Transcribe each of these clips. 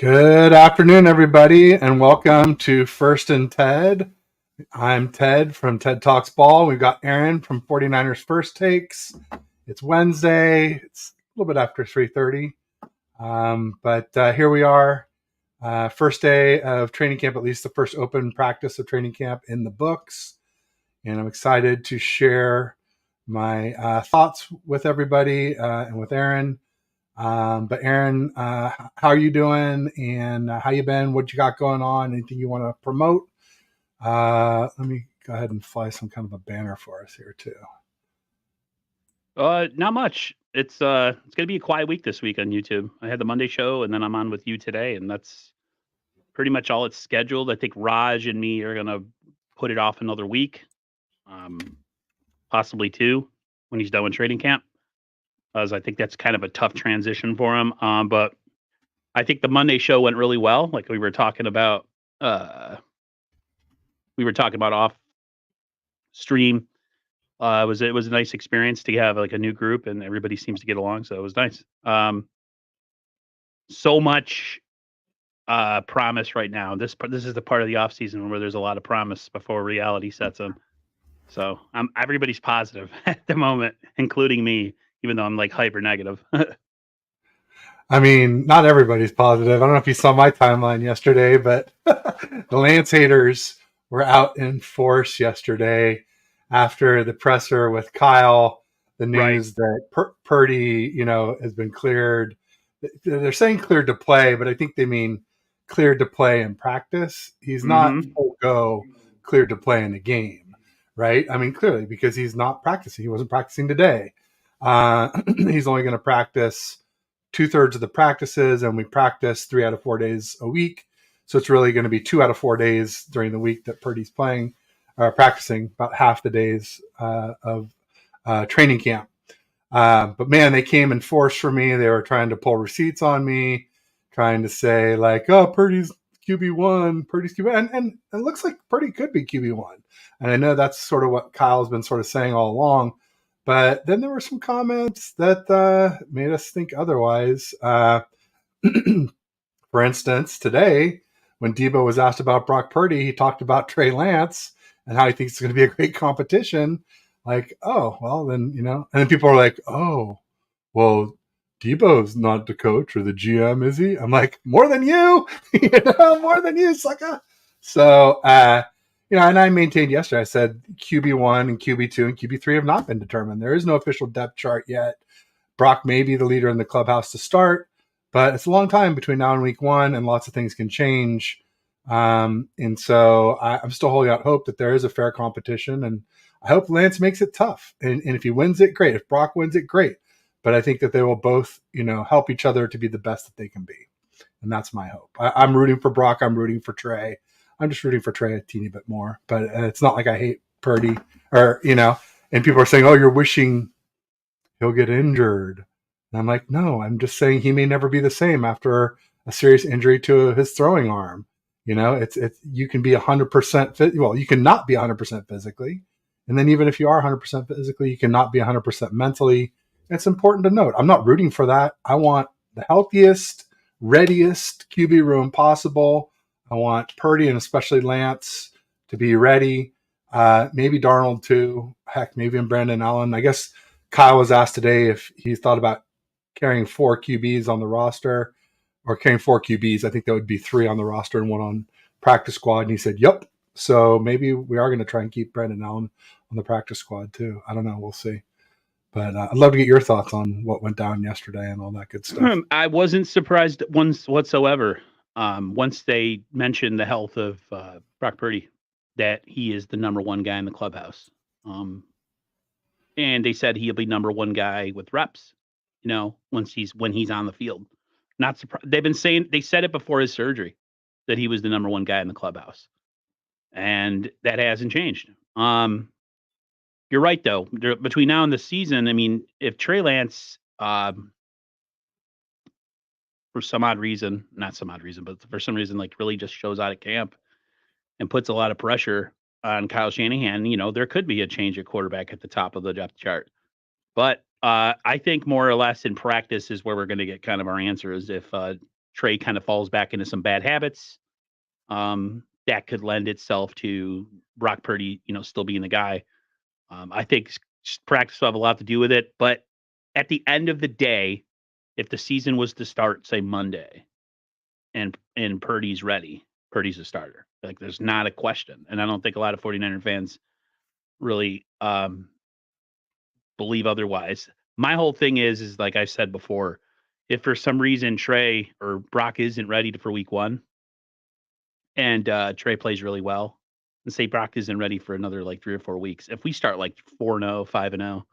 Good afternoon, everybody, and welcome to First and Ted. I'm Ted from TED Talks Ball. We've got Aaron from 49ers First Takes. It's Wednesday. It's a little bit after 3:30, but here we are. First day of training camp, at least the first open practice of training camp in the books. And I'm excited to share my thoughts with everybody and with Aaron. But Aaron, how are you doing? And how you been? What you got going on? Anything you want to promote? Let me go ahead and fly some kind of a banner for us here too. Not much. It's gonna be a quiet week this week on YouTube. I had the Monday show, and then I'm on with you today, and that's pretty much all it's scheduled. I think Raj and me are gonna put it off another week, possibly two, when he's done with training camp, as I think that's kind of a tough transition for him. But I think the Monday show went really well. Like we were talking about off stream. It was a nice experience to have like a new group and everybody seems to get along, so it was nice. So much promise right now. This is the part of the off season where there's a lot of promise before reality sets in. So everybody's positive at the moment, including me, even though I'm like hyper negative. I mean, not everybody's positive. I don't know if you saw my timeline yesterday, but the Lance haters were out in force yesterday after the presser with Kyle. The news that Purdy, has been cleared. They're saying cleared to play, but I think they mean cleared to play in practice. He's not full go cleared to play in the game, right? I mean, clearly, because he's not practicing. He wasn't practicing today. He's only going to practice 2/3 of the practices, and we practice 3 out of 4 days a week. So it's really going to be 2 out of 4 days during the week that Purdy's playing or practicing, about half the days of training camp. But man, they came in force for me. They were trying to pull receipts on me, trying to say like, "Oh, Purdy's QB1, Purdy's QB," and it looks like Purdy could be QB1. And I know that's sort of what Kyle's been sort of saying all along. But then there were some comments that made us think otherwise. For instance, today, when Debo was asked about Brock Purdy, he talked about Trey Lance and how he thinks it's going to be a great competition. Like, oh, well, then, and then people are like, oh, well, Debo's not the coach or the GM, is he? I'm like, more than you, more than you, sucker. So, and I maintained yesterday, I said QB1 and QB2 and QB3 have not been determined. There is no official depth chart yet. Brock may be the leader in the clubhouse to start, but it's a long time between now and week 1, and lots of things can change. And so I'm still holding out hope that there is a fair competition, and I hope Lance makes it tough. And if he wins it, great. If Brock wins it, great. But I think that they will both, help each other to be the best that they can be. And that's my hope. I'm rooting for Brock. I'm rooting for Trey. I'm just rooting for Trey a teeny bit more, but it's not like I hate Purdy or, and people are saying, oh, you're wishing he'll get injured. And I'm like, no, I'm just saying he may never be the same after a serious injury to his throwing arm. It's you can be 100%, well, you cannot be 100% physically. And then even if you are 100% physically, you cannot be 100% mentally. It's important to note, I'm not rooting for that. I want the healthiest, readiest QB room possible. I want Purdy and especially Lance to be ready. Maybe Darnold too. Heck, maybe in Brandon Allen. I guess Kyle was asked today if he thought about carrying 4 QBs on the roster or carrying 4 QBs. I think that would be 3 on the roster and 1 on practice squad. And he said, yep. So maybe we are going to try and keep Brandon Allen on the practice squad too. I don't know. We'll see. But I'd love to get your thoughts on what went down yesterday and all that good stuff. I wasn't surprised once whatsoever. Once they mentioned the health of Brock Purdy, that he is the number 1 guy in the clubhouse. And they said he'll be number 1 guy with reps, when he's on the field. Not surprised. They've been saying, they said it before his surgery that he was the number 1 guy in the clubhouse. And that hasn't changed. You're right, though. Between now and the season, I mean, if Trey Lance, for some odd reason, not some odd reason, but for some reason, like really just shows out at camp and puts a lot of pressure on Kyle Shanahan, there could be a change at quarterback at the top of the depth chart. But I think more or less in practice is where we're going to get kind of our answers if Trey kind of falls back into some bad habits, that could lend itself to Brock Purdy, still being the guy. I think practice will have a lot to do with it. But at the end of the day, if the season was to start, say Monday, and Purdy's ready, Purdy's a starter. Like there's not a question. And I don't think a lot of 49er fans really believe otherwise. My whole thing is like I said before, if for some reason Trey or Brock isn't ready for week 1 and Trey plays really well, and say Brock isn't ready for another like 3 or 4 weeks, if we start like 4-0, 5-0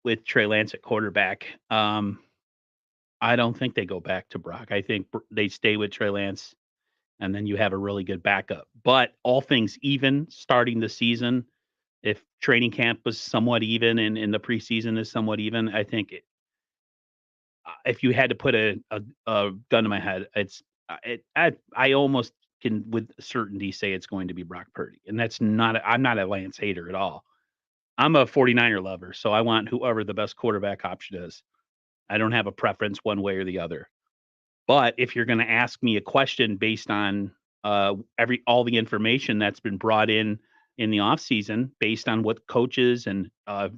with Trey Lance at quarterback, I don't think they go back to Brock. I think they stay with Trey Lance, and then you have a really good backup. But all things even, starting the season, if training camp was somewhat even and in the preseason is somewhat even, I think if you had to put a gun to my head, I almost can with certainty say it's going to be Brock Purdy, and I'm not a Lance hater at all. I'm a 49er lover, so I want whoever the best quarterback option is. I don't have a preference one way or the other. But if you're going to ask me a question based on all the information that's been brought in the offseason, based on what coaches and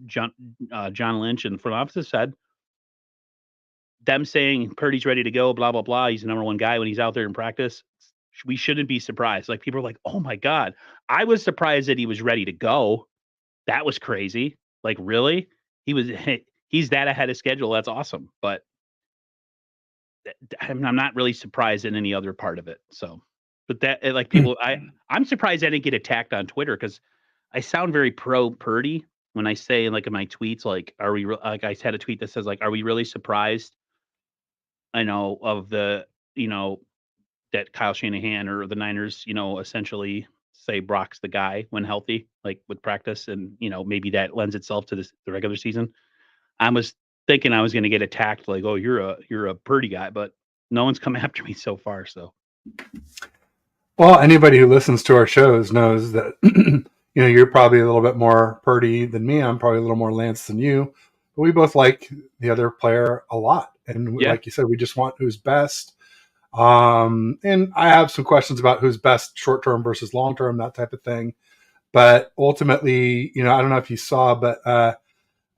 John Lynch and the front office said, them saying Purdy's ready to go, blah blah blah, he's the number 1 guy when he's out there in practice, we shouldn't be surprised. Like people are like, oh my god, I was surprised that he was ready to go. That was crazy. Like really, he's that ahead of schedule. That's awesome. But I'm not really surprised in any other part of it. So, but that like people, I'm surprised I didn't get attacked on Twitter because I sound very pro Purdy when I say like in my tweets, like, are we like I had a tweet that says like, are we really surprised? I know of the that Kyle Shanahan or the Niners, essentially say Brock's the guy when healthy, like with practice, and maybe that lends itself to the regular season. I was thinking I was going to get attacked, like, oh, you're a Purdy guy, but no one's come after me so far. So, well, anybody who listens to our shows knows that you're probably a little bit more Purdy than me. I'm probably a little more Lance than you, but we both like the other player a lot, and yeah, like you said, we just want who's best. And I have some questions about who's best short term versus long term, that type of thing. But ultimately, I don't know if you saw, but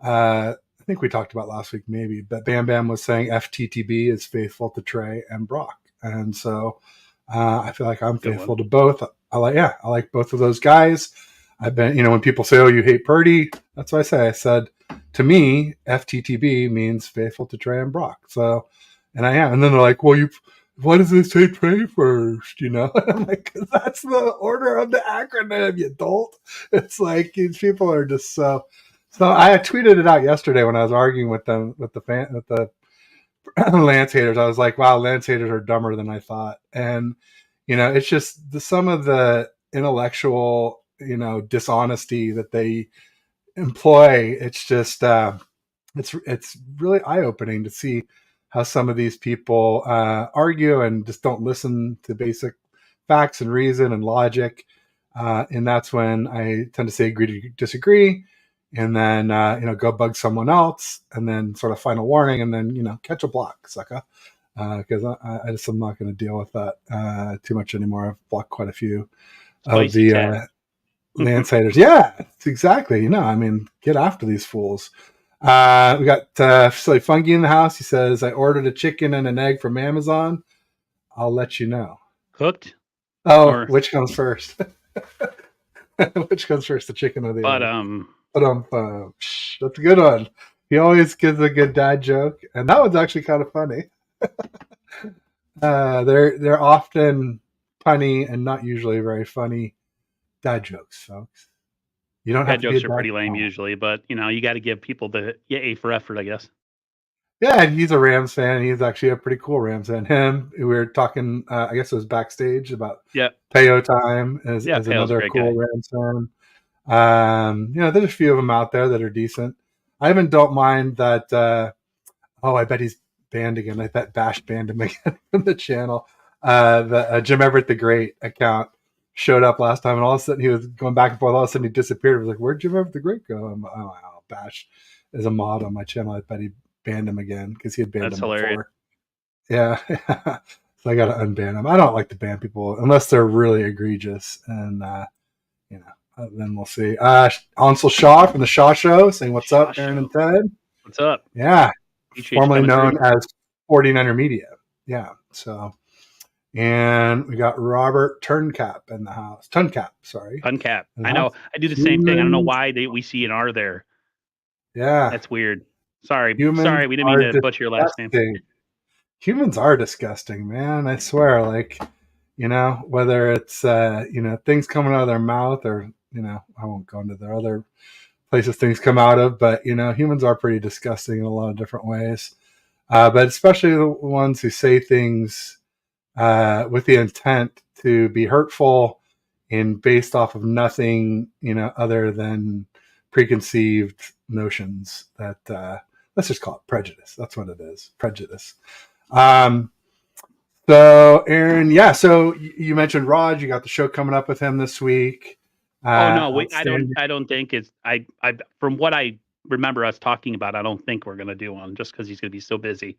I think we talked about last week maybe, but Bam Bam was saying FTTB is faithful to Trey and Brock, and so I feel like I'm faithful to both. I like both of those guys. I've been, when people say, "Oh, you hate Purdy," that's what I say. I said, to me, FTTB means faithful to Trey and Brock. So, and I am. And then they're like, "Well, why does it say Trey first?" And I'm like, "'Cause that's the order of the acronym, you dolt." It's like these people are just so. So I tweeted it out yesterday when I was arguing with them with the Lance haters. I was like, "Wow, Lance haters are dumber than I thought." And it's just some of the intellectual dishonesty that they employ. It's just it's really eye opening to see how some of these people argue and just don't listen to basic facts and reason and logic. And that's when I tend to say agree to disagree, and then go bug someone else, and then sort of final warning, and then catch a block, sucker. Because I just am not going to deal with that too much anymore. I've blocked quite a few of spicy the Lance haters. Yeah, it's exactly. I mean, get after these fools. We got Silly Fungi in the house. He says, I ordered a chicken and an egg from Amazon. I'll let you know. cooked. Oh, Or which comes first? Which comes first, the chicken or the but egg? That's a good one. He always gives a good dad joke, and that one's actually kind of funny. They're often punny and not usually very funny dad jokes, folks. You don't have dad to be a jokes are dad. pretty lame usually, but you got to give people the A for effort, I guess. Yeah, and he's a Rams fan. He's actually a pretty cool Rams fan. We were talking, I guess it was backstage about Yeah, Peo time as Pale's a another great cool guy. Rams fan. There's a few of them out there that are decent. I even don't mind that. I bet he's banned again. I bet Bash banned him again from the channel. The Jim Everett the Great account showed up last time, and all of a sudden he was going back and forth. All of a sudden he disappeared. I was like, "Where'd Jim Everett the Great go?" Bash is a mod on my channel. I bet he banned him again because he had banned That's him hilarious. before. Yeah. So I got to unban them. I don't like to ban people unless they're really egregious. And, then we'll see. Ansel Shaw from the Shaw Show saying, "What's Shaw up, Aaron and Show. Ted?" What's up? Yeah. Appreciate you Formerly coming through. known as 49er Media. Yeah. So, and we got Robert Turncap in the house. Tuncap, sorry. Uncap. In the I know. house. I do the same thing. I don't know Humans. why we see an R there. Yeah. That's weird. Sorry. Humans Sorry. We didn't mean are to butcher your last name. disgusting. Humans are disgusting, man. I swear. Like, whether it's, things coming out of their mouth or, I won't go into their other places things come out of, but, humans are pretty disgusting in a lot of different ways. But especially the ones who say things with the intent to be hurtful and based off of nothing, other than preconceived notions that, let's just call it prejudice. That's what it is. Prejudice. Um, so Aaron, yeah. So you mentioned Raj. You got the show coming up with him this week. Oh no, I don't. Outstanding. I don't think it's. I. From what I remember us talking about, I don't think we're gonna do one just because he's gonna be so busy.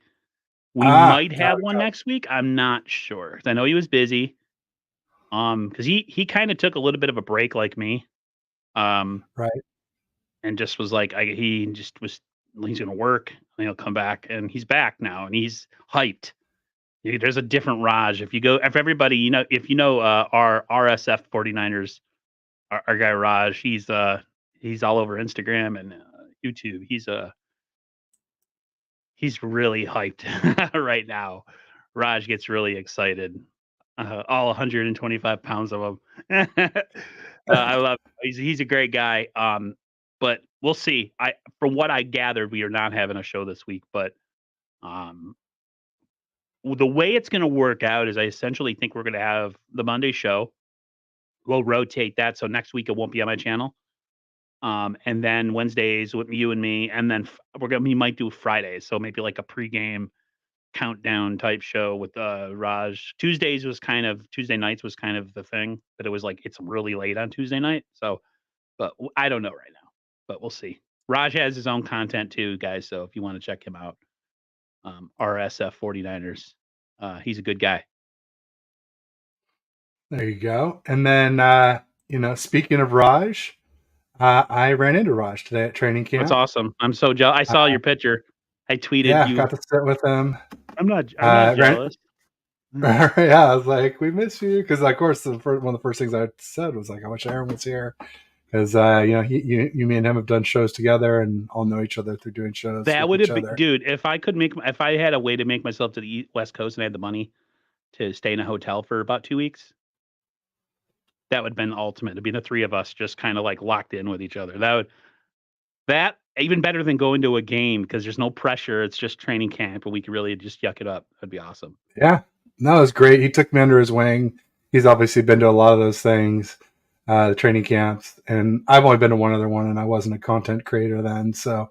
We might have one next week. I'm not sure. I know he was busy. Because he kind of took a little bit of a break like me. Right. And just was like, he just was. He's gonna work. And he'll come back, and he's back now, and he's hyped. There's a different Raj. If everybody, if our RSF 49ers, our guy Raj, he's all over Instagram and YouTube. He's really hyped right now. Raj gets really excited. All 125 pounds of him. I love him. He's a great guy. But we'll see. From what I gathered, we are not having a show this week, but um the way it's going to work out is I essentially think we're going to have the Monday show. We'll rotate that. So next week it won't be on my channel. And then Wednesdays with you and me. And then we might do Fridays. So maybe like a pregame countdown type show with Raj. Tuesday nights was kind of the thing, but it was like, it's really late on Tuesday night. So, but I don't know right now, but we'll see. Raj has his own content too, guys. So if you want to check him out, RSF 49ers, he's a good guy. There you go. And then, speaking of Raj, I ran into Raj today at training That's camp. awesome. I'm so jealous. I saw your picture. I tweeted Yeah, you. got to sit with him. I'm not jealous. Yeah, I was like, we miss you. Because, of course, one of the first things I said was like, I wish Aaron was here. Because, you, me and him have done shows together and all know each other through doing shows That with would each have been, other. dude. If I had a way to make myself to the West Coast and I had the money to stay in a hotel for about 2 weeks, that would have been ultimate. It'd be the three of us just kind of like locked in with each other. That even better than going to a game because there's no pressure. It's just training camp and we could really just yuck it up. That'd be awesome. Yeah, no, it was great. He took me under his wing. He's obviously been to a lot of those things, the training camps, and I've only been to one other one, and I wasn't a content creator then. So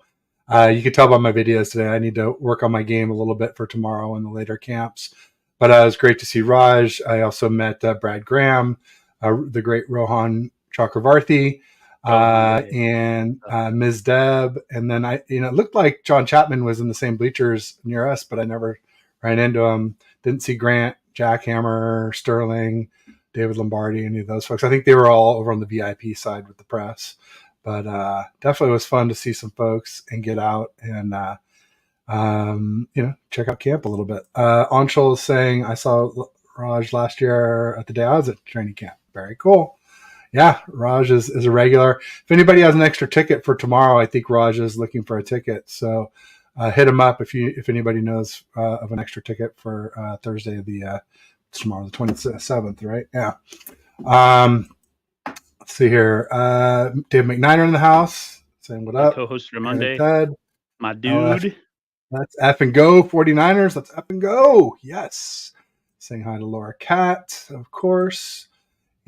you could tell by my videos today, I need to work on my game a little bit for tomorrow and the later camps. But it was great to see Raj. I also met Brad Graham, the great Rohan Chakravarthi, Yeah. and Ms. Deb. And then it looked like John Chapman was in the same bleachers near us, but I never ran into him. Didn't see Grant, Jackhammer, Sterling, David Lombardi, any of those folks. I think they were all over on the VIP side with the press. But definitely was fun to see some folks and get out and check out camp a little bit. Anshul is saying, I saw Raj last year at the day I was at training camp. Very cool. Yeah, Raj is a regular. If anybody has an extra ticket for tomorrow, I think Raj is looking for a ticket. So hit him up if anybody knows of an extra ticket for Thursday tomorrow, the 27th, right? Yeah. Let's see here. Dave McNiner in the house saying what My up. co-host for Aaron and Monday. Ted. My dude. Let's F and go 49ers. Let's F and go. Yes. Saying hi to Laura Cat, of course.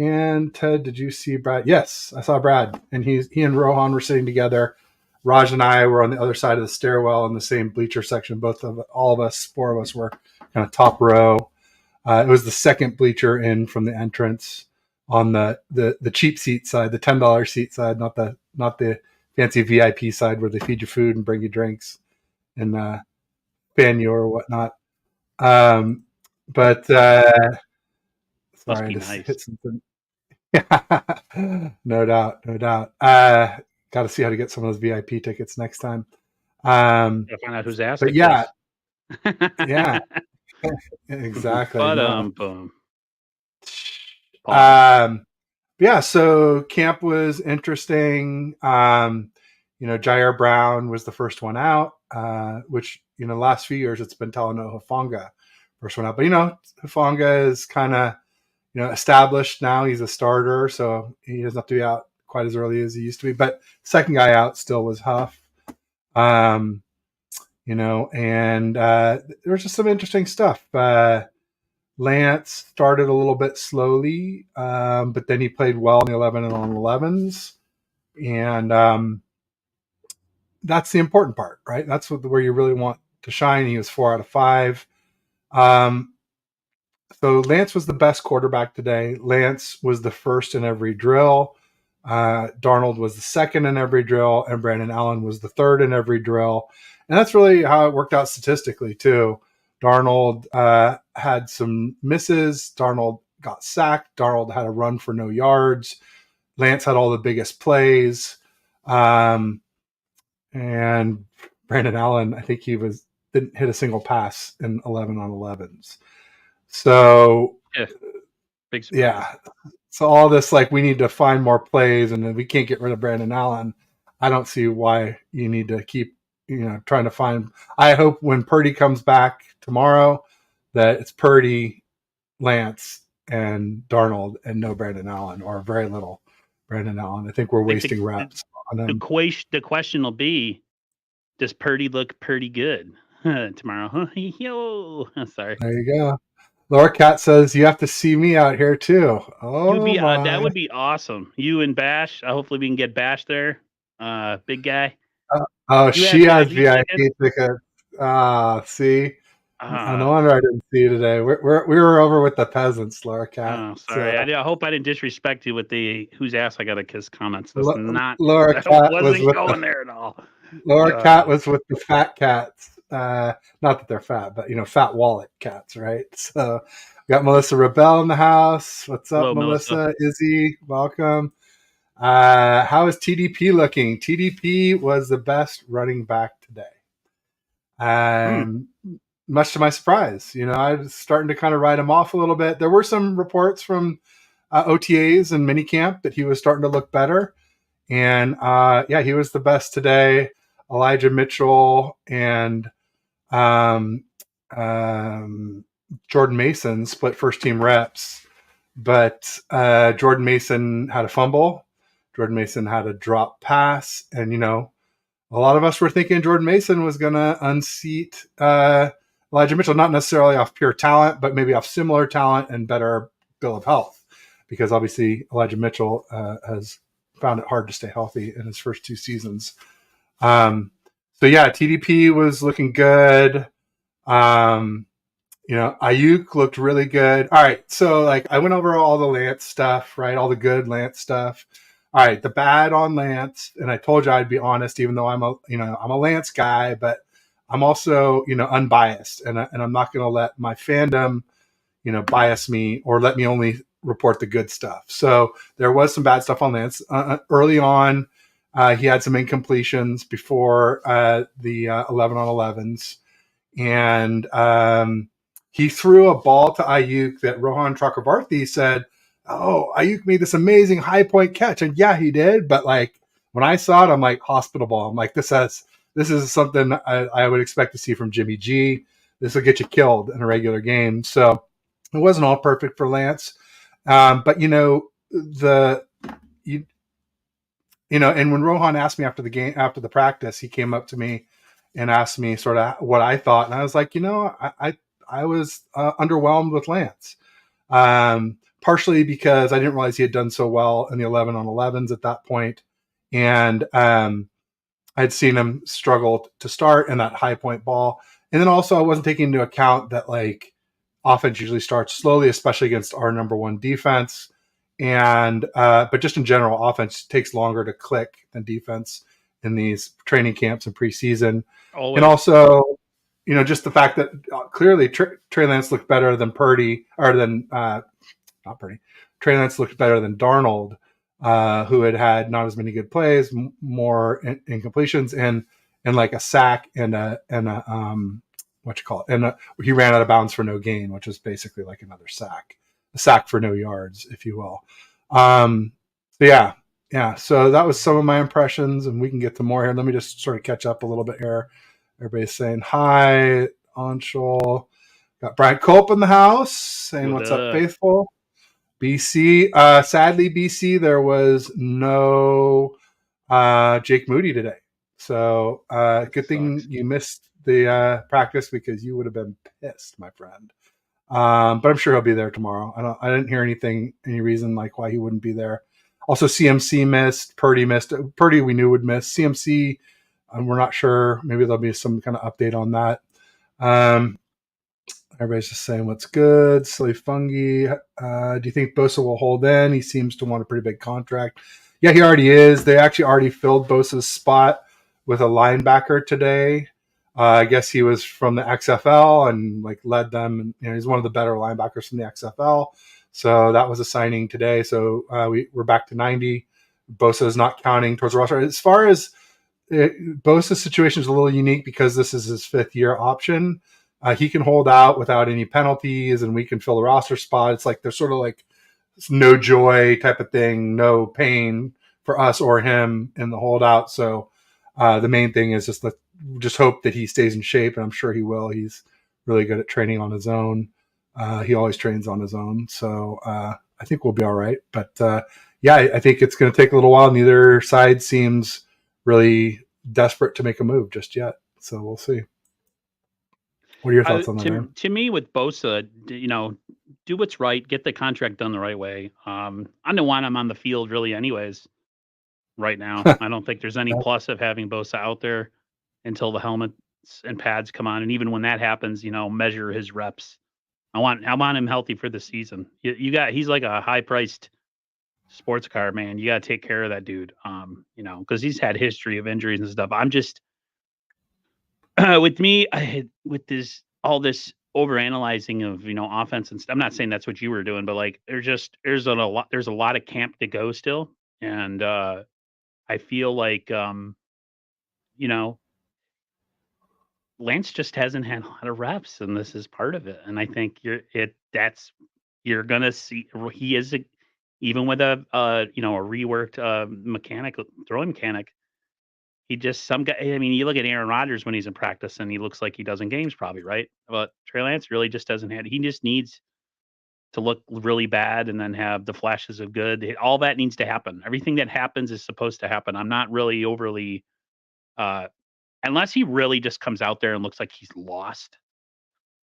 And Ted, did you see Brad? Yes, I saw Brad, and he and Rohan were sitting together. Raj and I were on the other side of the stairwell in the same bleacher section. All of us, four of us, were kind of top row. It was the second bleacher in from the entrance on the cheap seat side, the $10 seat side, not the fancy VIP side where they feed you food and bring you drinks and fan you or whatnot. But Must sorry, I be just nice. hit something. No doubt, no doubt. Got to see how to get some of those VIP tickets next time. Gotta find out whose ass I But yeah, kiss. yeah, exactly. But No. boom. Pause. Um, yeah, so camp was interesting. Jair Brown was the first one out, which, last few years it's been Talanoa Hufanga first one out. But, Hufanga is kind of, established now. He's a starter, so he doesn't have to be out quite as early as he used to be. But second guy out still was Huff. And there was just some interesting stuff. Lance started a little bit slowly, but then he played well in the 11 and on 11s. And that's the important part, right? That's where you really want to shine. He was 4 out of 5. So Lance was the best quarterback today. Lance was the first in every drill. Darnold was the second in every drill, and Brandon Allen was the third in every drill. And that's really how it worked out statistically, too. Darnold had some misses. Darnold got sacked. Darnold had a run for no yards. Lance had all the biggest plays. And Brandon Allen, I think didn't hit a single pass in 11 on 11s. So, Yeah. Big surprise. yeah. So all this, like, we need to find more plays and we can't get rid of Brandon Allen. I don't see why you need to keep, trying to find. I hope when Purdy comes back tomorrow that it's Purdy, Lance, and Darnold and no Brandon Allen, or very little Brandon Allen. I think we're wasting reps on him. The question will be, does Purdy look pretty good tomorrow? Yo, sorry. There you go. Laura Cat says you have to see me out here too. Oh my! That would be awesome. You and Bash. Hopefully we can get Bash there. Big guy. Oh, she has VIP tickets? tickets. See, no Uh, wonder I didn't see you today. We were over with the peasants, Laura Cat. oh, sorry. I hope I didn't disrespect you with the whose ass I gotta kiss comments. That's not. Laura That Cat was wasn't with going there at all. Laura Cat was with the fat cats. Not that they're fat, but fat wallet cats, right? So we got Melissa Rebel in the house. What's up, Hello, Melissa. Izzy, welcome. How is TDP looking? TDP was the best running back today. Much to my surprise, I was starting to kind of write him off a little bit. There were some reports from OTAs and minicamp that he was starting to look better. And he was the best today. Elijah Mitchell and Jordan Mason split first team reps, but Jordan Mason had a fumble. Jordan Mason had a drop pass, and a lot of us were thinking Jordan Mason was going to unseat Elijah Mitchell, not necessarily off pure talent, but maybe off similar talent and better bill of health, because obviously Elijah Mitchell has found it hard to stay healthy in his first 2 seasons. TDP was looking good. Ayuk looked really good. All right. So I went over all the Lance stuff, right? All the good Lance stuff. All right. The bad on Lance. And I told you I'd be honest, even though I'm a Lance guy, but I'm also, unbiased, and I'm not going to let my fandom, bias me or let me only report the good stuff. So there was some bad stuff on Lance early on. He had some incompletions before the 11 on 11s, and he threw a ball to Ayuk that Rohan Chakravarti said, "Oh, Ayuk made this amazing high point catch," and yeah, he did. But when I saw it, I'm like, hospital ball. I'm like, this is something I would expect to see from Jimmy G. This will get you killed in a regular game. So it wasn't all perfect for Lance. But and when Rohan asked me after the game, after the practice, he came up to me and asked me sort of what I thought. And I was like, I was underwhelmed with Lance. Partially because I didn't realize he had done so well in the 11 on 11s at that point. And I'd seen him struggle to start in that high point ball. And then also I wasn't taking into account that offense usually starts slowly, especially against our number one defense. And but just in general, offense takes longer to click than defense in these training camps and preseason. Always. And also, just the fact that clearly Trey Lance looked better than Purdy, or than not Purdy. Trey Lance looked better than Darnold, who had not as many good plays, more incompletions, and like a sack and a what you call it, and he ran out of bounds for no gain, which is basically like another sack, a sack for no yards, if you will. So yeah. So that was some of my impressions, and we can get to more here. Let me just sort of catch up a little bit here. Everybody's saying hi. Anshul. Got Brian Culp in the house saying, what's up, faithful? BC. Sadly, BC, there was no Jake Moody today. So good thing you missed the practice, because you would have been pissed, my friend. But I'm sure he'll be there tomorrow. I didn't hear any reason like why he wouldn't be there. Also, CMC missed. Purdy missed. Purdy we knew would miss. CMC, we're not sure. Maybe there'll be some kind of update on that. Everybody's just saying what's good. Silly Fungi. Do you think Bosa will hold in? He seems to want a pretty big contract. Yeah, he already is. They actually already filled Bosa's spot with a linebacker today. I guess he was from the XFL and like led them. And, he's one of the better linebackers from the XFL. So that was a signing today. So we're back to 90. Bosa is not counting towards the roster. As far as Bosa's situation is a little unique because this is his 5th-year option. He can hold out without any penalties, and we can fill the roster spot. It's like there's sort of like no joy type of thing, no pain for us or him in the holdout. So the main thing is just hope that he stays in shape, and I'm sure he will. He's really good at training on his own. He always trains on his own, so I think we'll be all right. But I think it's going to take a little while. Neither side seems really desperate to make a move just yet, so we'll see. What are your thoughts on that? To me, with Bosa, do what's right, get the contract done the right way. I don't want him on the field really, anyways. Right now, I don't think there's any plus of having Bosa out there until the helmets and pads come on, and even when that happens, measure his reps. I want him healthy for the season. He's like a high priced sports car, man. You got to take care of that dude. Because he's had history of injuries and stuff. I'm just with me, with all this overanalyzing of offense and stuff. I'm not saying that's what you were doing, but like there's a lot of camp to go still, and I feel like Lance just hasn't had a lot of reps, and this is part of it. And I think you're gonna see he is even with a reworked throwing mechanic. He just some guy. I mean, you look at Aaron Rodgers when he's in practice, and he looks like he does in games, probably, right? But Trey Lance really just doesn't have. He just needs to look really bad and then have the flashes of good. All that needs to happen. Everything that happens is supposed to happen. I'm not really overly, unless he really just comes out there and looks like he's lost.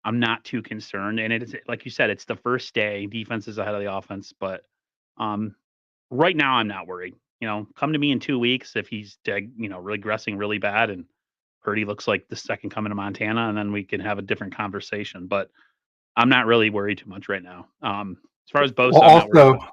I'm not too concerned. And it is, like you said, it's the first day. Defense is ahead of the offense, but right now I'm not worried. Come to me in 2 weeks if he's regressing really bad and Purdy looks like the second coming of Montana, and then we can have a different conversation. But I'm not really worried too much right now. As far as Bosa, I'm not worried about.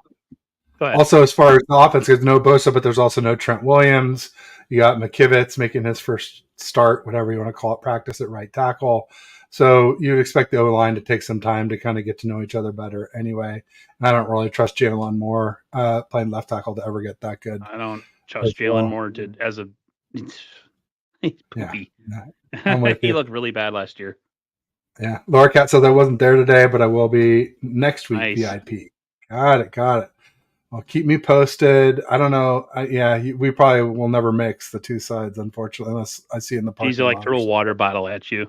Go ahead. Also, as far as the offense, there's no Bosa, but there's also no Trent Williams. You got McKivitz making his first start, whatever you want to call it, practice at right tackle. So you'd expect the O-line to take some time to kind of get to know each other better anyway. And I don't really trust Jalen Moore playing left tackle to ever get that good. I don't trust Jalen Moore as a he's poopy. Yeah. He looked really bad last year. Yeah. Laura Cat said I wasn't there today, but I will be next week. Nice. VIP. Got it. Well, keep me posted. I don't know. We probably will never mix the two sides, unfortunately, unless I see in the parking lot. He's like throw a water bottle at you.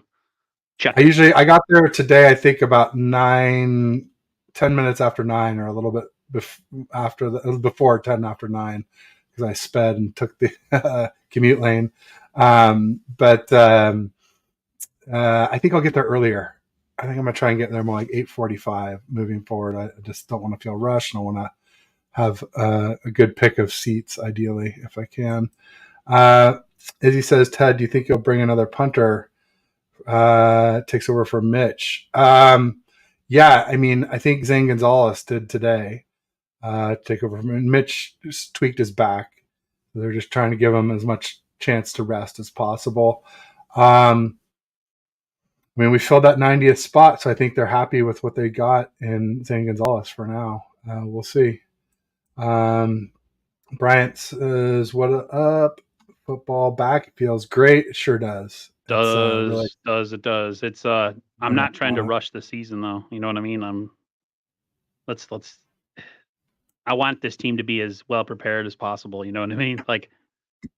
I got there today, I think about 10 minutes after 9, or a little bit before 10 after 9, because I sped and took the commute lane. But I think I'll get there earlier. I think I'm going to try and get there more like 8:45 moving forward. I just don't want to feel rushed. I want to have a good pick of seats, ideally, if I can. As he says, Ted, do you think you'll bring another punter? Takes over for Mitch. I mean, I think Zane Gonzalez did today take over from Mitch. Just tweaked his back. They're just trying to give him as much chance to rest as possible. I mean, we filled that 90th spot, so I think they're happy with what they got in Zane Gonzalez for now. We'll see. Bryant says, "What up? Football back? It feels great. It sure does. It's really It does. It's I'm not trying to rush the season though. You know what I mean? Let's I want this team to be as well prepared as possible. You know what I mean? Like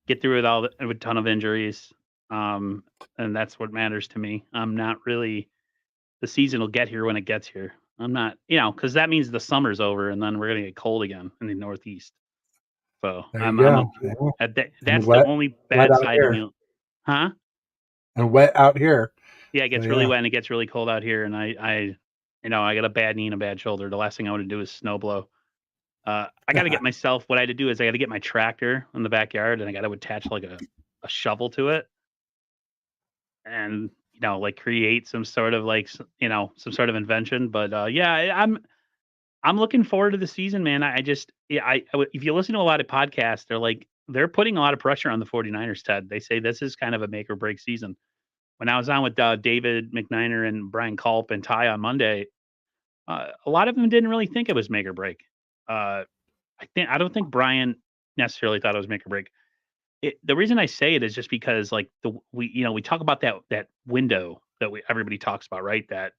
get through with with a ton of injuries. And that's what matters to me. I'm not really the season will get here when it gets here. I'm not, because that means the summer's over and then we're gonna get cold again in the Northeast. So there you I'm go. okay. Yeah. And That's the only wet bad out side to here, me. Huh? and wet out here. Yeah, it So gets really yeah, wet and it gets really cold out here, and I got a bad knee and a bad shoulder. The last thing I want to do is snow blow. I got to get myself. What I had to do is I got to get my tractor in the backyard, and I got to attach like a shovel to it, and like create some sort of some sort of invention. But yeah, I'm looking forward to the season, man. I just yeah, if you listen to a lot of podcasts, they're putting a lot of pressure on the 49ers, Ted. They say this is kind of a make or break season. When I was on with David McNiner and Brian Culp and Ty on Monday, a lot of them didn't really think it was make or break. Uh, I don't think Brian necessarily thought it was make or break. The reason I say it is just because like we talk about that window that everybody talks about, right? That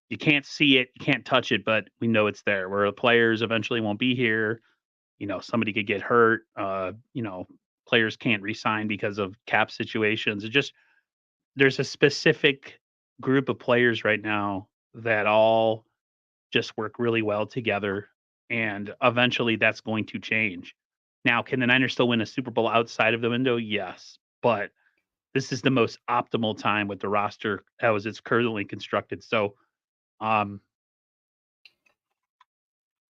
you can't see it, you can't touch it, but we know it's there. Where the players eventually won't be here. Somebody could get hurt. Players can't resign because of cap situations. It just there's a specific group of players right now that all just work really well together, and eventually that's going to change. Now, can the Niners still win a Super Bowl outside of the window? Yes, but this is the most optimal time with the roster as it's currently constructed. So, um,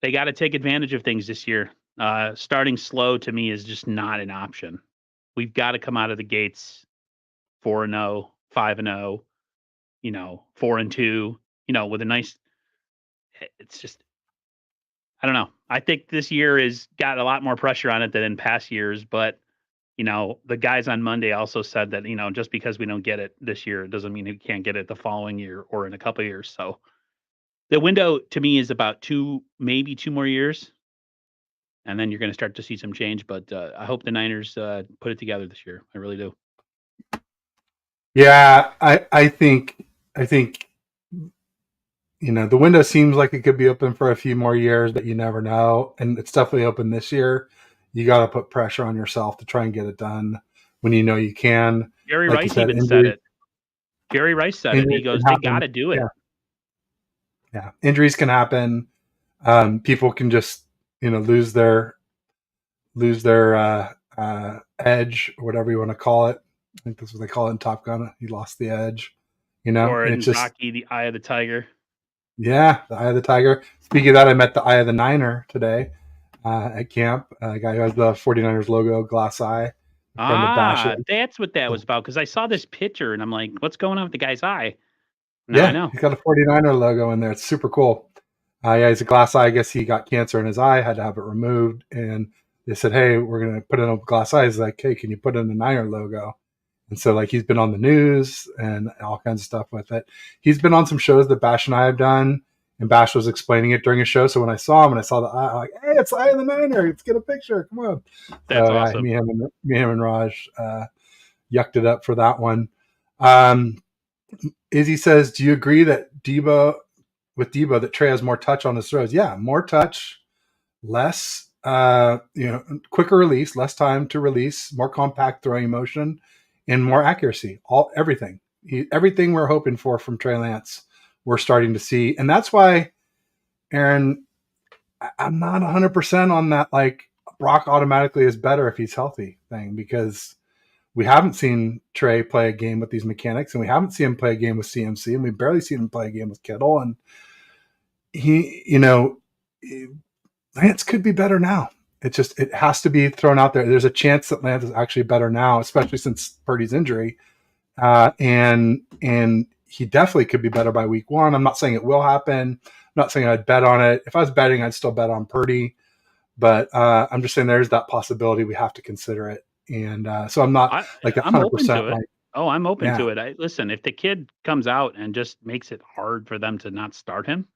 they got to take advantage of things this year. Starting slow to me is just not an option. We've got to come out of the gates 4-0, 5-0, 4-2, with a nice. It's just I don't know. I think this year has got a lot more pressure on it than in past years, but the guys on Monday also said that, just because we don't get it this year, it doesn't mean we can't get it the following year or in a couple of years. So the window to me is about maybe 2 more years, and then you're going to start to see some change. But I hope the Niners put it together this year. I really do. yeah. I think the window seems like it could be open for a few more years, but you never know. And it's definitely open this year. You got to put pressure on yourself to try and get it done when you know you can. Jerry Like you Rice said, even said it. Jerry Rice said it. He injuries goes, can they got happen. to do it. Yeah, yeah. Injuries can happen. People can just lose their edge or whatever you want to call it. I think that's what they call it in Top Gun. He lost the edge, Or and it's in just Rocky, the Eye of the Tiger. yeah, the eye of the tiger. Speaking of that, I met the eye of the Niner today at camp. A guy who has the 49ers logo, glass eye, a friend of Bash's. That's what that was about. Because I saw this picture and I'm like, what's going on with the guy's eye? Now I Yeah, know. he's got a 49er logo in there. It's super cool. Yeah, he's a glass eye. I guess he got cancer in his eye, had to have it removed. And they said, hey, we're going to put in a glass eye. He's like, hey, can you put in the Niner logo? And so, like, he's been on the news and all kinds of stuff with it. He's been on some shows that Bash and I have done, and Bash was explaining it during a show. So when I saw him and I saw the eye, I'm like, hey, it's the Eye of the Niner. Let's get a picture. Come on. That's So, yeah, awesome. him and Raj yucked it up for that one. Izzy says, do you agree that Debo that Trey has more touch on his throws? Yeah, more touch, less, quicker release, less time to release, more compact throwing motion, and more accuracy. Everything we're hoping for from Trey Lance, we're starting to see, and that's why, Aaron, I'm not 100% on that. Like Brock automatically is better if he's healthy thing, because we haven't seen Trey play a game with these mechanics, and we haven't seen him play a game with CMC, and we barely seen him play a game with Kittle, and Lance could be better now. It has to be thrown out there. There's a chance that Lance is actually better now, especially since Purdy's injury, and he definitely could be better by week 1. I'm not saying it will happen. I'm not saying I'd bet on it. If I was betting, I'd still bet on Purdy, but I'm just saying there's that possibility. We have to consider it, and so I'm not like I'm open 100% to it. like Oh, I'm open Yeah. to it. Listen, if the kid comes out and just makes it hard for them to not start him,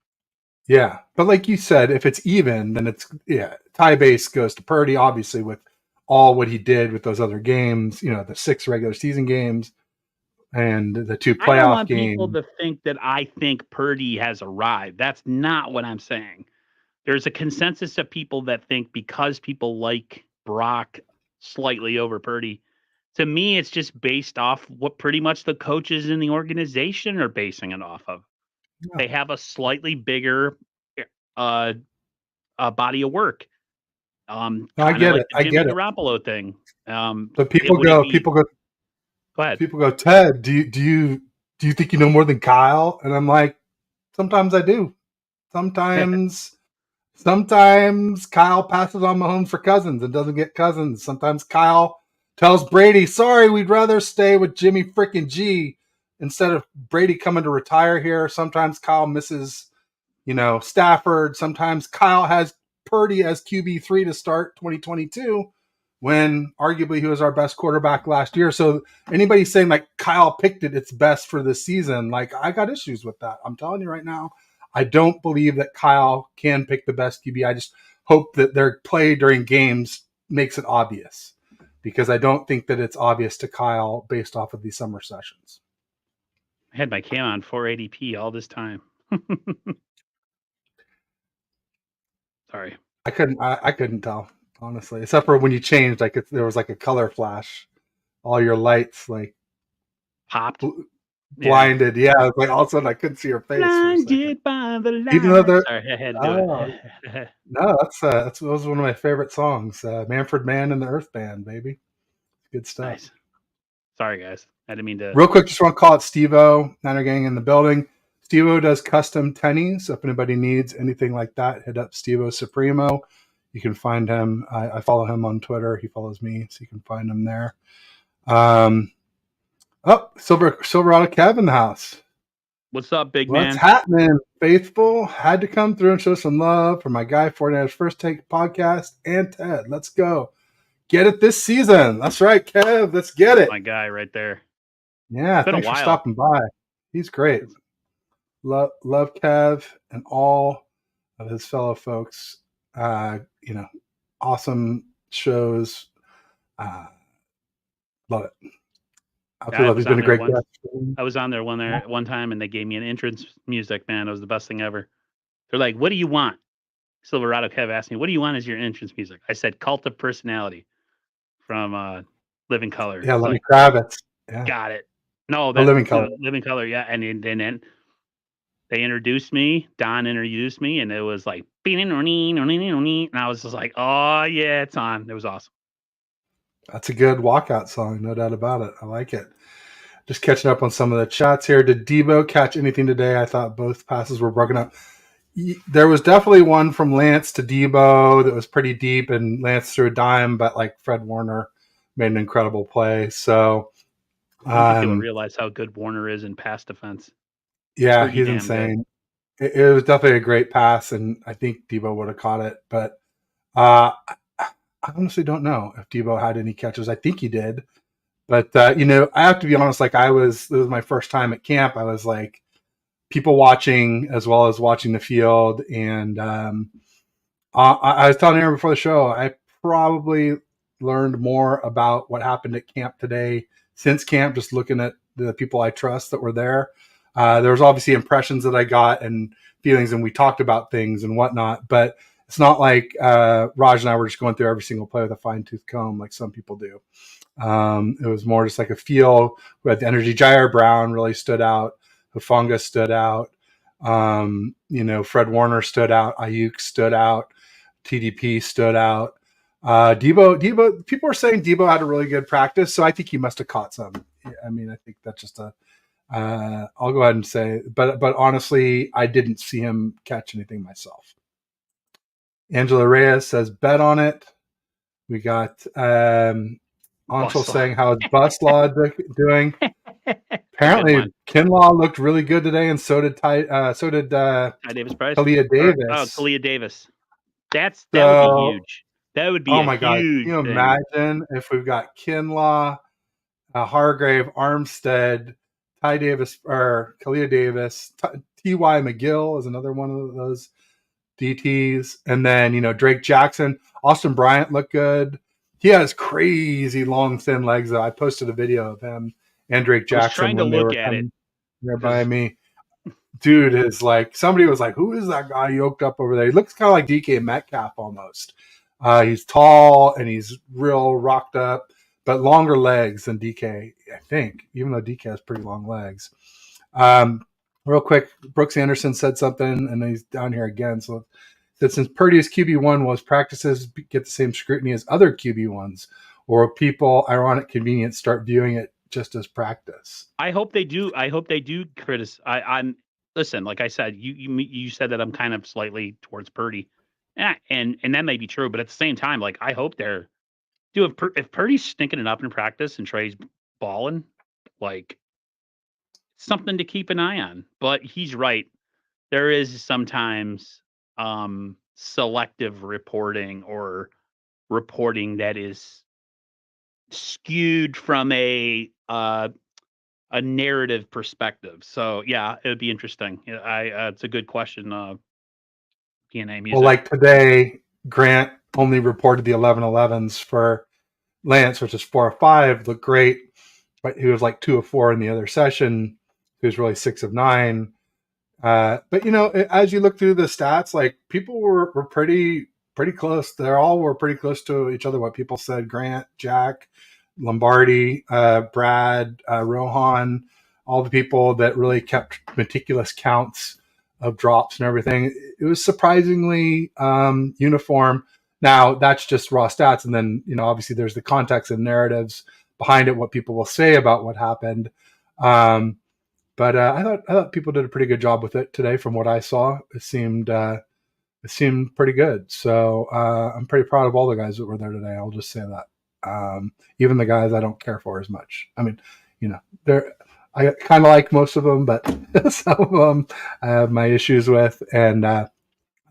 Yeah. But like you said, if it's even, then it's, yeah, tie base goes to Purdy, obviously, with all what he did with those other games, the 6 regular season games and the 2 I don't playoff want people games. to think that I think Purdy has arrived. That's not what I'm saying. There's a consensus of people that think because people like Brock slightly over Purdy. To me, it's just based off what pretty much the coaches in the organization are basing it off of. Yeah. They have a slightly bigger uh, body of work. No, I Kind of get like it. the I Jimmy get it. Garoppolo thing. But It would it be? Go ahead. people go, Ted, do you think you know more than Kyle? And I'm like, sometimes I do. Sometimes Kyle passes on Mahomes for Cousins and doesn't get Cousins. Sometimes Kyle tells Brady, sorry, we'd rather stay with Jimmy freaking G instead of Brady coming to retire here. Sometimes Kyle misses, Stafford. Sometimes Kyle has Purdy as QB3 to start 2022 when arguably he was our best quarterback last year. So anybody saying like Kyle picked it's best for this season, like I got issues with that. I'm telling you right now, I don't believe that Kyle can pick the best QB. I just hope that their play during games makes it obvious because I don't think that it's obvious to Kyle based off of these summer sessions. I had my cam on 480p all this time. Sorry. I couldn't tell honestly, except for when you changed, like there was like a color flash, all your lights like Popped. Yeah. blinded. Yeah, like all of a sudden I couldn't see your face for a second. Blinded by the Even though light. they're Sorry, I had to do oh it. no, that was one of my favorite songs. Manfred Mann and the Earth Band, baby. Good stuff. Nice. Sorry, guys. I didn't mean to. Real quick, just want to call it Steve-O, Niner Gang in the building. Steve-O does custom tennies. So if anybody needs anything like that, hit up Steve-O Supremo. You can find him. I follow him on Twitter. He follows me, so you can find him there. Silverado Kev in the house. What's up, big What's man? happening, faithful? Had to come through and show some love for my guy, 49ers First Take podcast, and Ted. Let's go. Get it this season. That's right, Kev. Let's get it. My guy right there. Yeah, Been a thanks for while. stopping by. He's great. Love Kev and all of his fellow folks. Awesome shows. Love it. I He's was been on a there great once. guest. I was on there one time, and they gave me an entrance music. Man, it was the best thing ever. They're like, "What do you want?" Silverado Kev asked me, "What do you want as your entrance music?" I said, "Cult of Personality" from Living Color. Yeah, It's Lenny like, Kravitz. Yeah, got it. No, the that Living Color. Living Color, yeah. And then they introduced me. Don introduced me, and it was like, and I was just like, "Oh yeah, it's on." It was awesome. That's a good walkout song, no doubt about it. I like it. Just catching up on some of the chats here. Did Debo catch anything today? I thought both passes were broken up. There was definitely one from Lance to Debo that was pretty deep, and Lance threw a dime, but like Fred Warner made an incredible play. So I don't think people realize how good Warner is in pass defense. yeah, Pretty he's damn good. insane. It was definitely a great pass, and I think Debo would have caught it. But I honestly don't know if Debo had any catches. I think he did. But I have to be honest. Like this was my first time at camp. I was like people watching as well as watching the field, and I was telling Aaron before the show, I probably learned more about what happened at camp today since camp, just looking at the people I trust that were there. There was obviously impressions that I got and feelings, and we talked about things and whatnot, but it's not like Raj and I were just going through every single play with a fine tooth comb like some people do. It was more just like a feel. We had the energy. Jair Brown really stood out. Hufanga stood out. Fred Warner stood out. Ayuk stood out. TDP stood out. Debo. People are saying Debo had a really good practice, so I think he must have caught some. I mean, I think that's just I'll go ahead and say, but honestly, I didn't see him catch anything myself. Angela Reyes says bet on it. We got Anshul saying how is Buslaw doing. Apparently, Kinlaw looked really good today, and so did Ty Davis Price. Talia Davis. Talia Davis. That would be huge. That would be my God. Can you imagine if we've got Kinlaw, Hargrave, Armstead, Ty Davis or Kalia Davis, T.Y. McGill is another one of those DTs, and then Drake Jackson, Austin Bryant looked good. He has crazy long, thin legs. Though I posted a video of him and Drake I was Jackson trying to when they look were at it coming nearby because me. Dude is like, somebody was like, who is that guy yoked up over there? He looks kind of like DK Metcalf almost. He's tall and he's real rocked up, but longer legs than DK, I think, even though DK has pretty long legs. Real quick, Brooks Anderson said something, and he's down here again. So that since Purdy is QB1, will his practices get the same scrutiny as other QB1s, or people, ironic convenience, start viewing it just as practice? I hope they do. I hope they do criticize. I'm listen. Like I said, you said that I'm kind of slightly towards Purdy, and that may be true. But at the same time, like I hope they're if Purdy's stinking it up in practice and Trey's balling, like something to keep an eye on. But he's right. There is sometimes selective reporting or reporting that is skewed from a narrative perspective. So yeah, it would be interesting. Yeah, it's a good question. PNA Well, music. like today, Grant only reported the 11-11s for Lance, which is 4 of 5, looked great, but he was like 2 of 4 in the other session. He was really 6 of 9. But as you look through the stats, like people were pretty close. They all were pretty close to each other. What people said: Grant, Jack, Lombardi, Brad, Rohan, all the people that really kept meticulous counts of drops and everything. It was surprisingly uniform. Now that's just raw stats, and then obviously there's the context and narratives behind it, what people will say about what happened. But I thought people did a pretty good job with it today. From what I saw, it seemed pretty good. So I'm pretty proud of all the guys that were there today. I'll just say that. Even the guys I don't care for as much. I mean, I kind of like most of them, but some of them I have my issues with. And I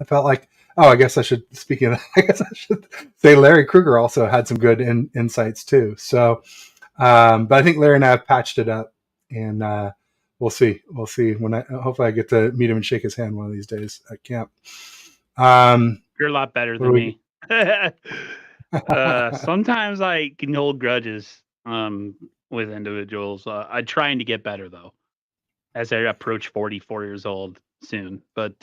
felt like, I guess I should, speaking of, I guess I should say Larry Kruger also had some good insights too. So, but I think Larry and I have patched it up, and we'll see. We'll see when hopefully I get to meet him and shake his hand one of these days at camp. You're a lot better than me. Sometimes I can hold grudges with individuals. I'm trying to get better though, as I approach 44 years old soon. But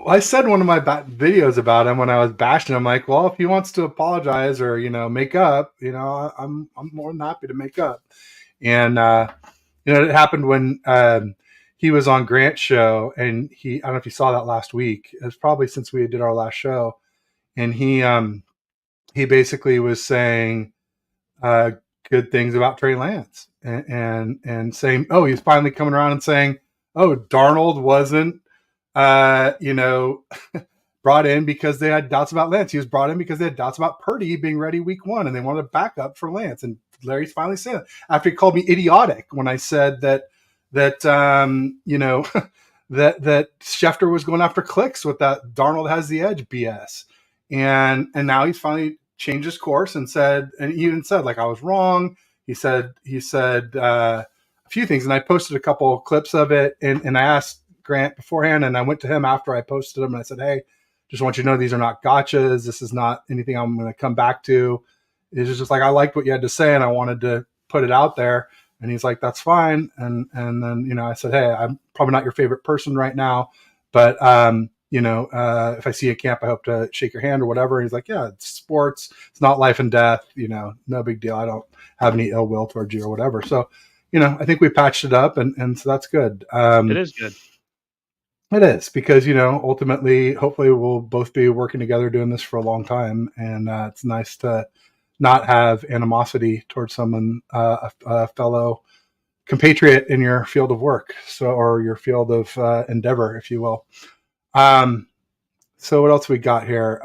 I said one of my videos about him when I was bashing him, like, well, if he wants to apologize or make up, I'm more than happy to make up. And it happened when he was on Grant's show, and I don't know if you saw that last week. It was probably since we did our last show, and he basically was saying good things about Trey Lance, and saying, oh, he's finally coming around and saying, oh, Darnold wasn't brought in because they had doubts about Lance. He was brought in because they had doubts about Purdy being ready week 1, and they wanted a backup for Lance. And Larry's finally saying it after he called me idiotic when I said that that Schefter was going after clicks with that Darnold has the edge BS. And now he's finally changed his course and said, and he even said, like, I was wrong. He said a few things, and I posted a couple of clips of it, and I asked Grant beforehand, and I went to him after I posted them, and I said, hey, just want you to know these are not gotchas. This is not anything I'm going to come back to. It's just like, I liked what you had to say, and I wanted to put it out there. And he's like, that's fine. And then I said, hey, I'm probably not your favorite person right now, but if I see you at camp, I hope to shake your hand or whatever. And he's like, yeah, it's sports. It's not life and death. No big deal. I don't have any ill will towards you or whatever. So, I think we patched it up, and so that's good. it is good. It is, because ultimately, hopefully, we'll both be working together doing this for a long time, and it's nice to not have animosity towards someone, a fellow compatriot in your field of work, or your field of endeavor, if you will. So what else we got here?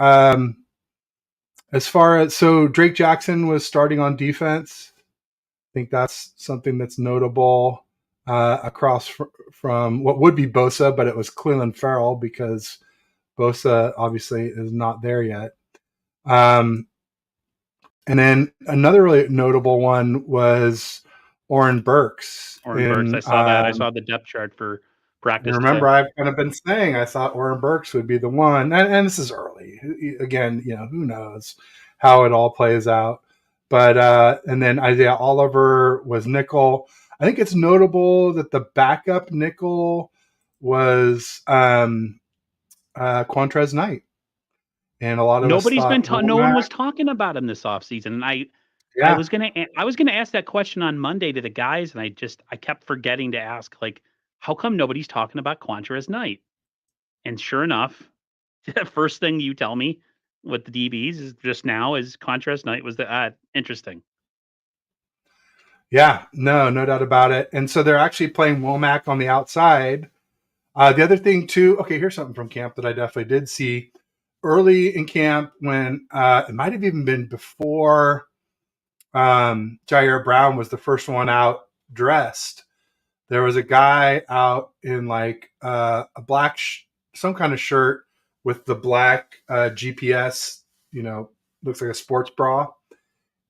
As far as, Drake Jackson was starting on defense. I think that's something that's notable. Across from what would be Bosa, but it was Cleveland Farrell, because Bosa obviously is not there yet. And then another really notable one was Oren Burks. Oren Burks, I saw that. I saw the depth chart for And practice today. remember, I've kind of been saying I thought Oren Burks would be the one, and this is early. Again, who knows how it all plays out. But and then Isaiah Oliver was nickel. I think it's notable that the backup nickel was Quantrez Knight, and a lot of us Nobody's been thought, well, no one was talking about him this offseason, and I yeah, was gonna ask that question on Monday to the guys, and I kept forgetting to ask, like, how come nobody's talking about Quantrez Knight? And sure enough, the first thing you tell me with the DBs is just now is Quantrez Knight was the interesting. yeah, no doubt about it. And so they're actually playing Womack on the outside. The other thing too, okay, here's something from camp that I definitely did see early in camp when it might have even been before Jair Brown was the first one out dressed. There was a guy out in like a black, some kind of shirt with the black GPS, looks like a sports bra.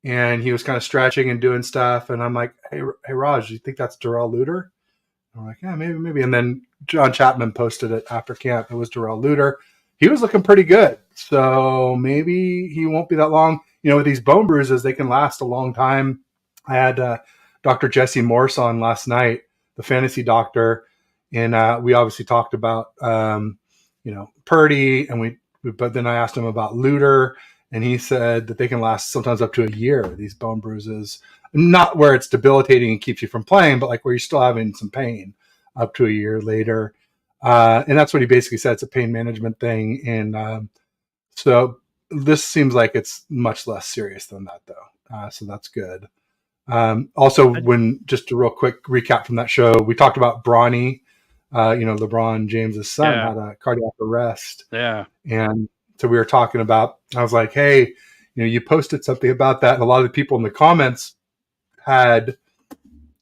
And he was kind of stretching and doing stuff. And I'm like, hey, Raj, do you think that's Darrell Luter? I'm like, yeah, maybe. And then John Chapman posted it after camp. It was Darrell Luter. He was looking pretty good. So maybe he won't be that long. With these bone bruises, they can last a long time. I had Dr. Jesse Morse on last night, the fantasy doctor, and we obviously talked about, Purdy, and but then I asked him about Luter, and he said that they can last sometimes up to a year, these bone bruises, not where it's debilitating and keeps you from playing, but like where you're still having some pain up to a year later. And that's what he basically said. It's a pain management thing. And so this seems like it's much less serious than that, though. So that's good. Also, when just a real quick recap from that show, we talked about Bronny, LeBron James's son Yeah, had a cardiac arrest. yeah. And so we were talking about, I was like, hey, you posted something about that. And a lot of the people in the comments had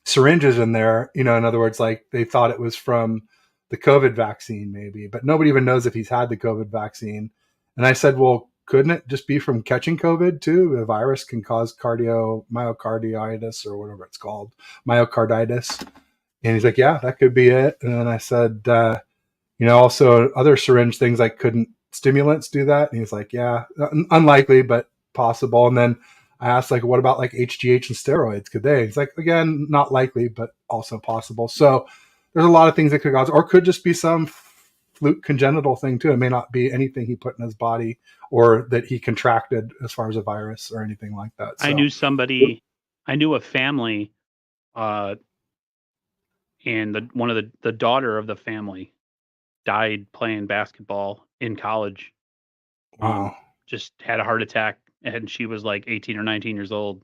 syringes in there, in other words, like they thought it was from the COVID vaccine, maybe, but nobody even knows if he's had the COVID vaccine. And I said, well, couldn't it just be from catching COVID too? A virus can cause myocarditis or whatever it's called, myocarditis. And he's like, yeah, that could be it. And then I said, also other syringe things like couldn't stimulants do that? And he's like, yeah, unlikely, but possible. And then I asked, like, what about like HGH and steroids? Could they? He's like, again, not likely, but also possible. So there's a lot of things that could cause, or could just be some fluke congenital thing too. It may not be anything he put in his body or that he contracted as far as a virus or anything like that. I So, knew somebody, I knew a family, uh, and one of the daughter of the family died playing basketball in college. wow, Just had a heart attack, and she was like 18 or 19 years old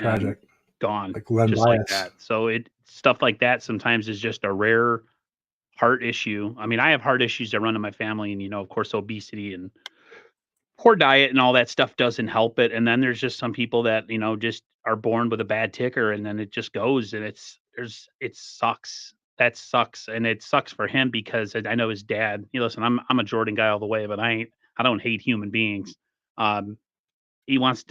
and tragic, gone like Len just like Bias. that. So stuff like that sometimes is just a rare heart issue. I mean, I have heart issues that run in my family, and of course, obesity and poor diet and all that stuff doesn't help it. And then there's just some people that just are born with a bad ticker, and then it just goes, and it sucks. That sucks, and it sucks for him because I know his dad. Listen, I'm a Jordan guy all the way, but I don't hate human beings. Um, he wants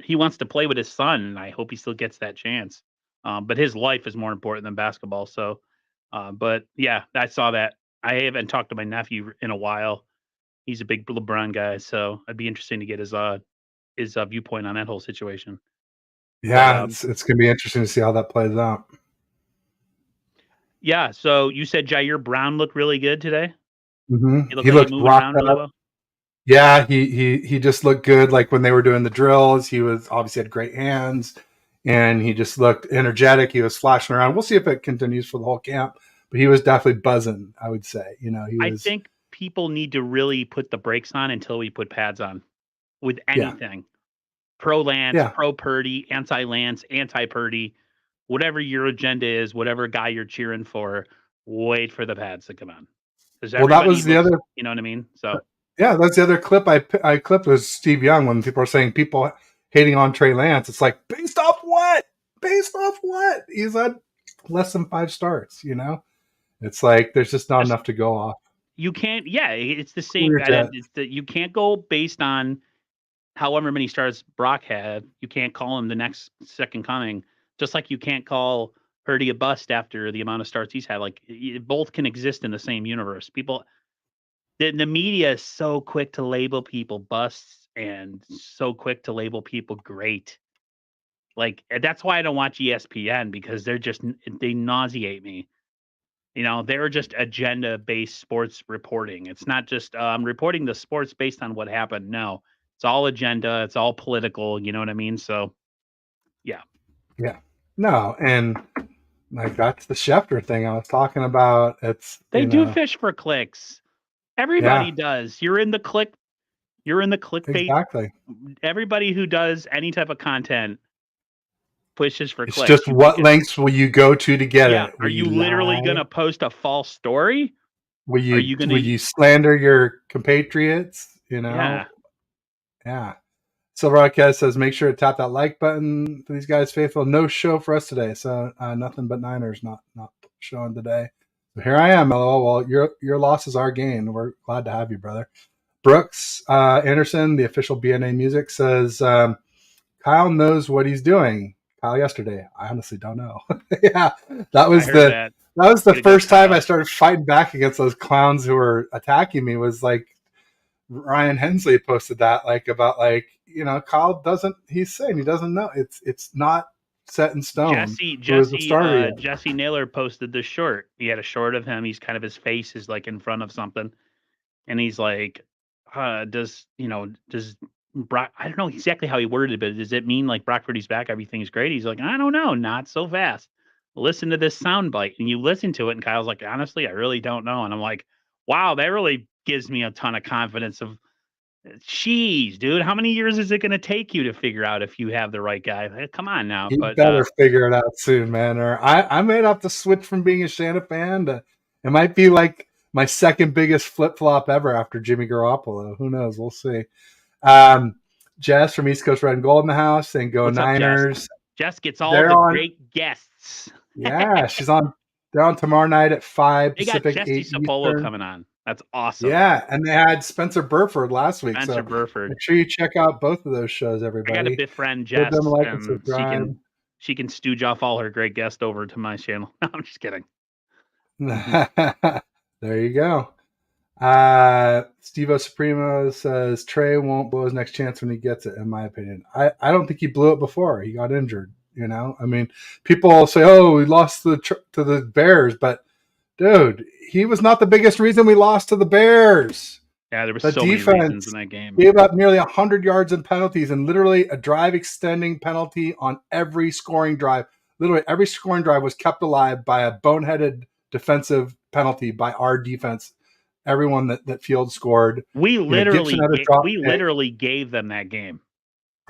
he wants to play with his son, and I hope he still gets that chance. But his life is more important than basketball. So, but yeah, I saw that. I haven't talked to my nephew in a while. He's a big LeBron guy, so it'd be interesting to get his viewpoint on that whole situation. But Yeah, it's gonna be interesting to see how that plays out. yeah. So you said Jair Brown looked really good today. He looked He like he looked moving rocked around really up. well. Yeah, he just looked good. Like when they were doing the drills, he was obviously had great hands, and he just looked energetic. He was flashing around. We'll see if it continues for the whole camp, but he was definitely buzzing. I would say, he I was. think people need to really put the brakes on until we put pads on with Yeah, anything. Pro Lance, yeah. pro Purdy, anti Lance, anti Purdy, whatever your agenda is, whatever guy you're cheering for, wait for the pads to come on because Well, that everybody was the looks, other. you know what I mean. So Yeah, that's the other clip I clipped was Steve Young when people are saying people hating on Trey Lance. It's like based off what? Based off what? He's had less than 5 starts. It's like there's just not just enough to go off. you can't. Yeah, it's the Cool same. your jets. You can't go based on however many stars Brock had, you can't call him the next second coming. Just like you can't call Purdy a bust after the amount of starts he's had. Like both can exist in the same universe. People, the media is so quick to label people busts and so quick to label people great. Like that's why I don't watch ESPN, because they nauseate me. They're just agenda-based sports reporting. It's not just reporting the sports based on what happened. No, it's all agenda. It's all political. You know what I mean? So, yeah, Yeah. No, and like that's the Schefter thing I was talking about. It's they do fish for clicks. Everybody yeah, does. You're in the click. You're in the clickbait. exactly. Everybody who does any type of content pushes for It's clicks. just You make what it. lengths will you go to get Yeah. it? Are Will you you literally lie? gonna post a false story? Will Are you you gonna? will you slander your compatriots? Yeah. Yeah. Silver Arquez says, make sure to tap that like button for these guys faithful. No show for us today, so nothing but Niners not showing today. So here I am, LOL. Well, your loss is our gain. We're glad to have you, brother. Brooks Anderson, the official BNA Music, says Kyle knows what he's doing. Kyle yesterday. I honestly don't know. Yeah, that I was heard the that. that was the Way to go, first time I Kyle. started fighting back against those clowns who were attacking me. Was like Ryan Hensley posted that about Kyle doesn't, he's saying he doesn't know, it's not set in stone Jesse who is the Jesse starter uh yet. Jesse Naylor posted the short. He had a short of him. He's kind of, his face is like in front of something, and he's like, does Brock, I don't know exactly how he worded it, but does it mean like Brock Purdy's back, everything's great? He's like, I don't know, not so fast. Listen to this soundbite, and you listen to it, and Kyle's like, honestly, I really don't know. And I'm like, wow, that really gives me a ton of confidence of, jeez, dude, how many years is it going to take you to figure out if you have the right guy? Come on now. You But better figure it out soon, man, or I may have to switch from being a Shanna fan to, it might be like my second biggest flip-flop ever after Jimmy Garoppolo. Who knows? We'll see. Jess from East Coast Red and Gold in the house saying go what's up, Jess? Niners. Jess gets all They're the on. great guests. Yeah, they're on tomorrow night at 5 They got Pacific, Jesse 8 Sapolo Eastern. coming on. That's awesome. Yeah, and they had Spencer Burford last week, Spencer so Burford. make sure you check out both of those shows, I got to everybody. befriend Give them a Jess, like and and subscribe. she can stooge off all her great guests over to my channel. No, I'm just kidding. There you go. Stevo Supremo says Trey won't blow his next chance when he gets it, in my opinion. I don't think he blew it before. He got injured, I mean, people say, oh, we lost to the Bears, but dude, he was not the biggest reason we lost to the Bears. Yeah, there were The so many reasons defense in that game. gave up nearly 100 yards in penalties and literally a drive extending penalty on every scoring drive. Literally every scoring drive was kept alive by a boneheaded defensive penalty by our defense. Everyone that field scored. We Gibson had a drop pick. literally gave them that game.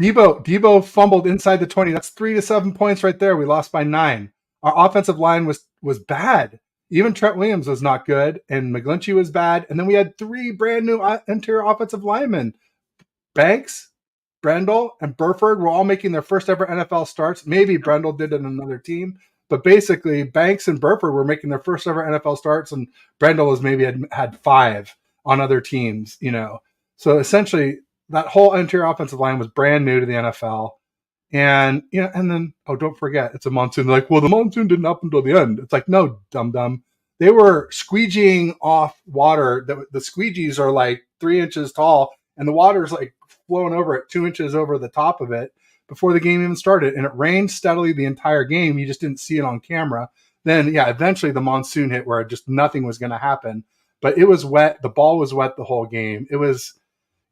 Debo fumbled inside the 20. That's 3 to 7 points right there. We lost by 9. Our offensive line was bad. Even Trent Williams was not good, and McGlinchey was bad. And then we had 3 brand new interior offensive linemen. Banks, Brendel, and Burford were all making their first ever NFL starts. Maybe Brendel did it in another team, but basically Banks and Burford were making their first ever NFL starts, and Brendel was maybe had 5 on other teams. So essentially that whole interior offensive line was brand new to the NFL. And and then don't forget, it's a monsoon. They're like, well, the monsoon didn't happen until the end. It's like, no, dum. They were squeegeeing off water. The squeegees are like 3 inches tall, and the water's like flowing over it 2 inches over the top of it before the game even started. And it rained steadily the entire game. You just didn't see it on camera. Then, eventually the monsoon hit where just nothing was going to happen. But it was wet. The ball was wet the whole game. It was,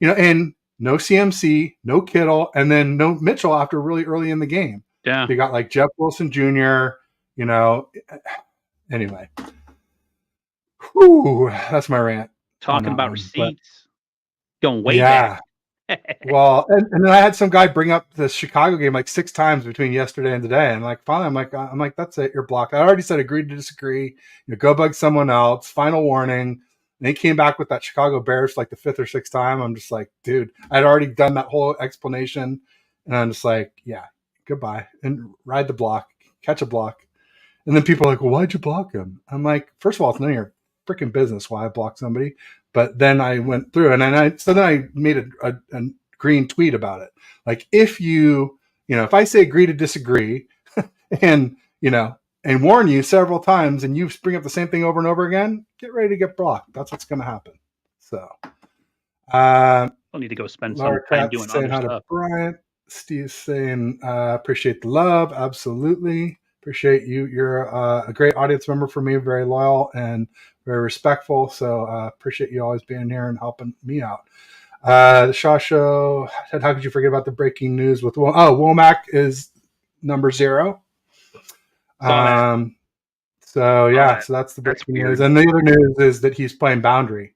and no CMC, no Kittle, and then no Mitchell after really early in the game. Yeah. So you got like Jeff Wilson Jr., Anyway. Whew, that's my rant. Talking about receipts. Going way back. Well, and then I had some guy bring up the Chicago game like 6 times between yesterday and today. And finally I'm like, that's it, you're blocked. I already said agreed to disagree. Go bug someone else. Final warning. And he came back with that Chicago Bears for like the 5th or 6th time. I'm just like, dude, I'd already done that whole explanation. And I'm just like, yeah, goodbye. And ride the block, catch a block. And then people are like, well, why'd you block him? I'm like, first of all, it's none of your freaking business why I blocked somebody. But then I went through and then I made a green tweet about it. Like if if I say agree to disagree and, and warn you several times and you bring up the same thing over and over again, get ready to get blocked. That's what's going to happen. So, I'll need to go spend some Laura time Cat doing saying other hi to stuff. Bryant. Steve saying, appreciate the love. Absolutely. Appreciate you. You're a great audience member for me, very loyal and very respectful. So appreciate you always being here and helping me out. The Shaw Show said, how could you forget about the breaking news with Womack is number 0. Saw that. So yeah, that. so that's the That's breaking news. weird. And the other news is that he's playing Boundary.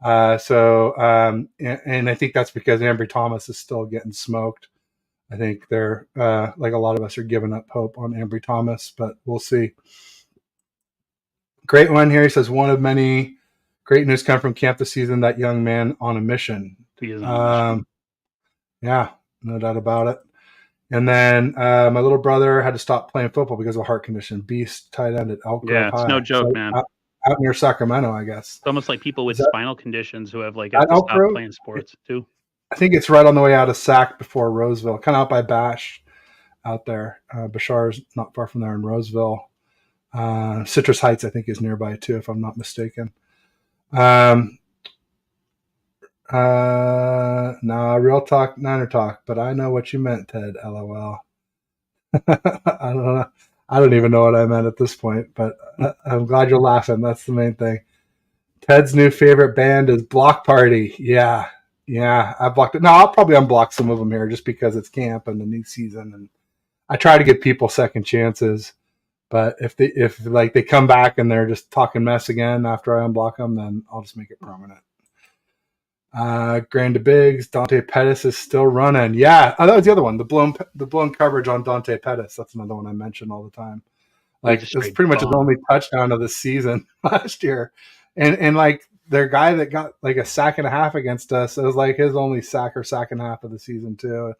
And I think that's because Ambry Thomas is still getting smoked. I think they're like a lot of us are giving up hope on Ambry Thomas, but we'll see. Great one here. He says, one of many great news come from camp this season. That young man on a mission. He is on a mission. Yeah, no doubt about it. And then my little brother had to stop playing football because of a heart condition. Beast tight end at Elk Grove It's High. no joke, so man. Out near Sacramento, I guess. It's almost like people with Is that spinal conditions who have like at have to Elk stop Grove? playing sports too. I think it's right on the way out of Sac before Roseville, kind of out by Bash out there. Bashar's not far from there in Roseville. Citrus Heights, I think, is nearby too, if I'm not mistaken. Nah, real talk, Niner talk, but I know what you meant, Ted. LOL. I don't know. I don't even know what I meant at this point, but I'm glad you're laughing. That's the main thing. Ted's new favorite band is Block Party. Yeah, I blocked it. No, I'll probably unblock some of them here just because it's camp and the new season, and I try to give people second chances. But if they come back and they're just talking mess again after I unblock them, then I'll just make it permanent. Grand to Biggs, Dante Pettis is still running. Yeah, that was the other one. The blown coverage on Dante Pettis. That's another one I mention all the time. Like it's pretty much his only touchdown of the season last year, and like their guy that got like a sack and a half against us, it was like his only sack and a half of the season too.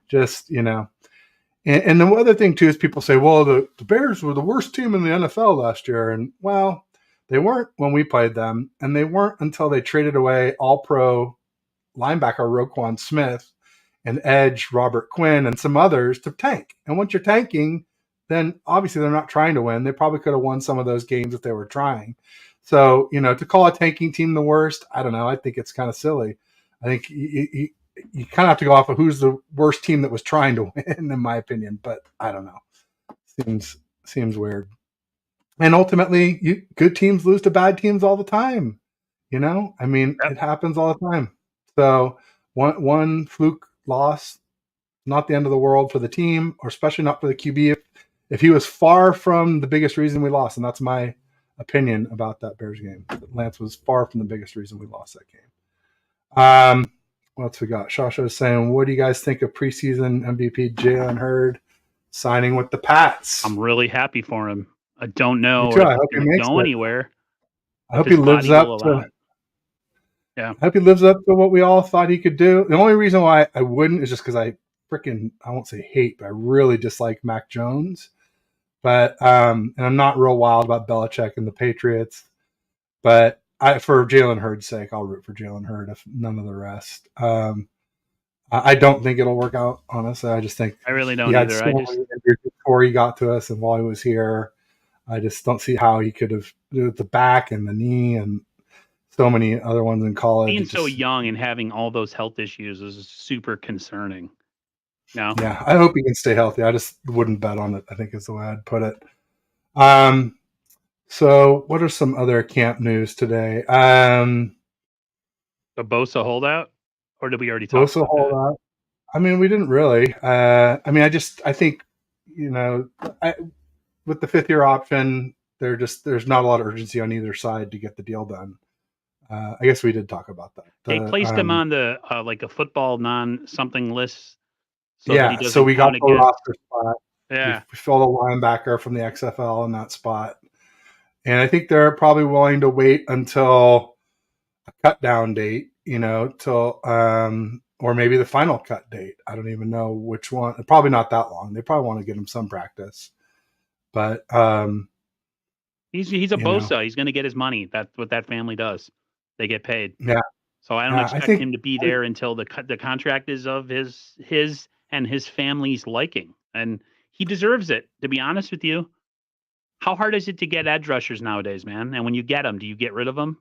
Just And the other thing too is people say, well, the Bears were the worst team in the NFL last year, and well, they weren't when we played them, and they weren't until they traded away All-Pro linebacker Roquan Smith and edge Robert Quinn and some others to tank. And once you're tanking, then obviously they're not trying to win. They probably could have won some of those games if they were trying. So, to call a tanking team the worst, I don't know. I think it's kind of silly. I think you kind of have to go off of who's the worst team that was trying to win, in my opinion. But I don't know. Seems weird. And ultimately, good teams lose to bad teams all the time. I mean, It happens all the time. So one fluke loss, not the end of the world for the team, or especially not for the QB. If he was far from the biggest reason we lost, and that's my opinion about that Bears game, Lance was far from the biggest reason we lost that game. What else we got? Shasha is saying, what do you guys think of preseason MVP Jalen Hurd signing with the Pats? I'm really happy for him. I don't know if he's going to go anywhere. I hope he lives up to. Yeah, I hope he lives up to what we all thought he could do. The only reason why I wouldn't is just because I won't say hate, but I really dislike Mac Jones. But and I'm not real wild about Belichick and the Patriots. But for Jalen Hurd's sake, I'll root for Jalen Hurd if none of the rest. I don't think it'll work out, honestly. I just think I really don't either. Before he got to us and while he was here, I just don't see how he could have the back and the knee and so many other ones in college. Being so young and having all those health issues is super concerning. No. Yeah, I hope he can stay healthy. I just wouldn't bet on it, I think is the way I'd put it. So what are some other camp news today? The Bosa holdout? Or did we already talk Bosa holdout? I mean, we didn't really. I think, with the 5th-year option, there's not a lot of urgency on either side to get the deal done. I guess we did talk about that. They placed him on the like a football non-something list. So we got the roster spot. Yeah. We filled a linebacker from the XFL in that spot. And I think they're probably willing to wait until a cut down date, till or maybe the final cut date. I don't even know which one. Probably not that long. They probably want to get him some practice. But he's a Bosa. He's going to get his money. That's what that family does. They get paid. Yeah. So I don't Yeah, I expect think him to be there until the contract is of his and his family's liking, and he deserves it. To be honest with you, how hard is it to get edge rushers nowadays, man? And when you get them, do you get rid of them?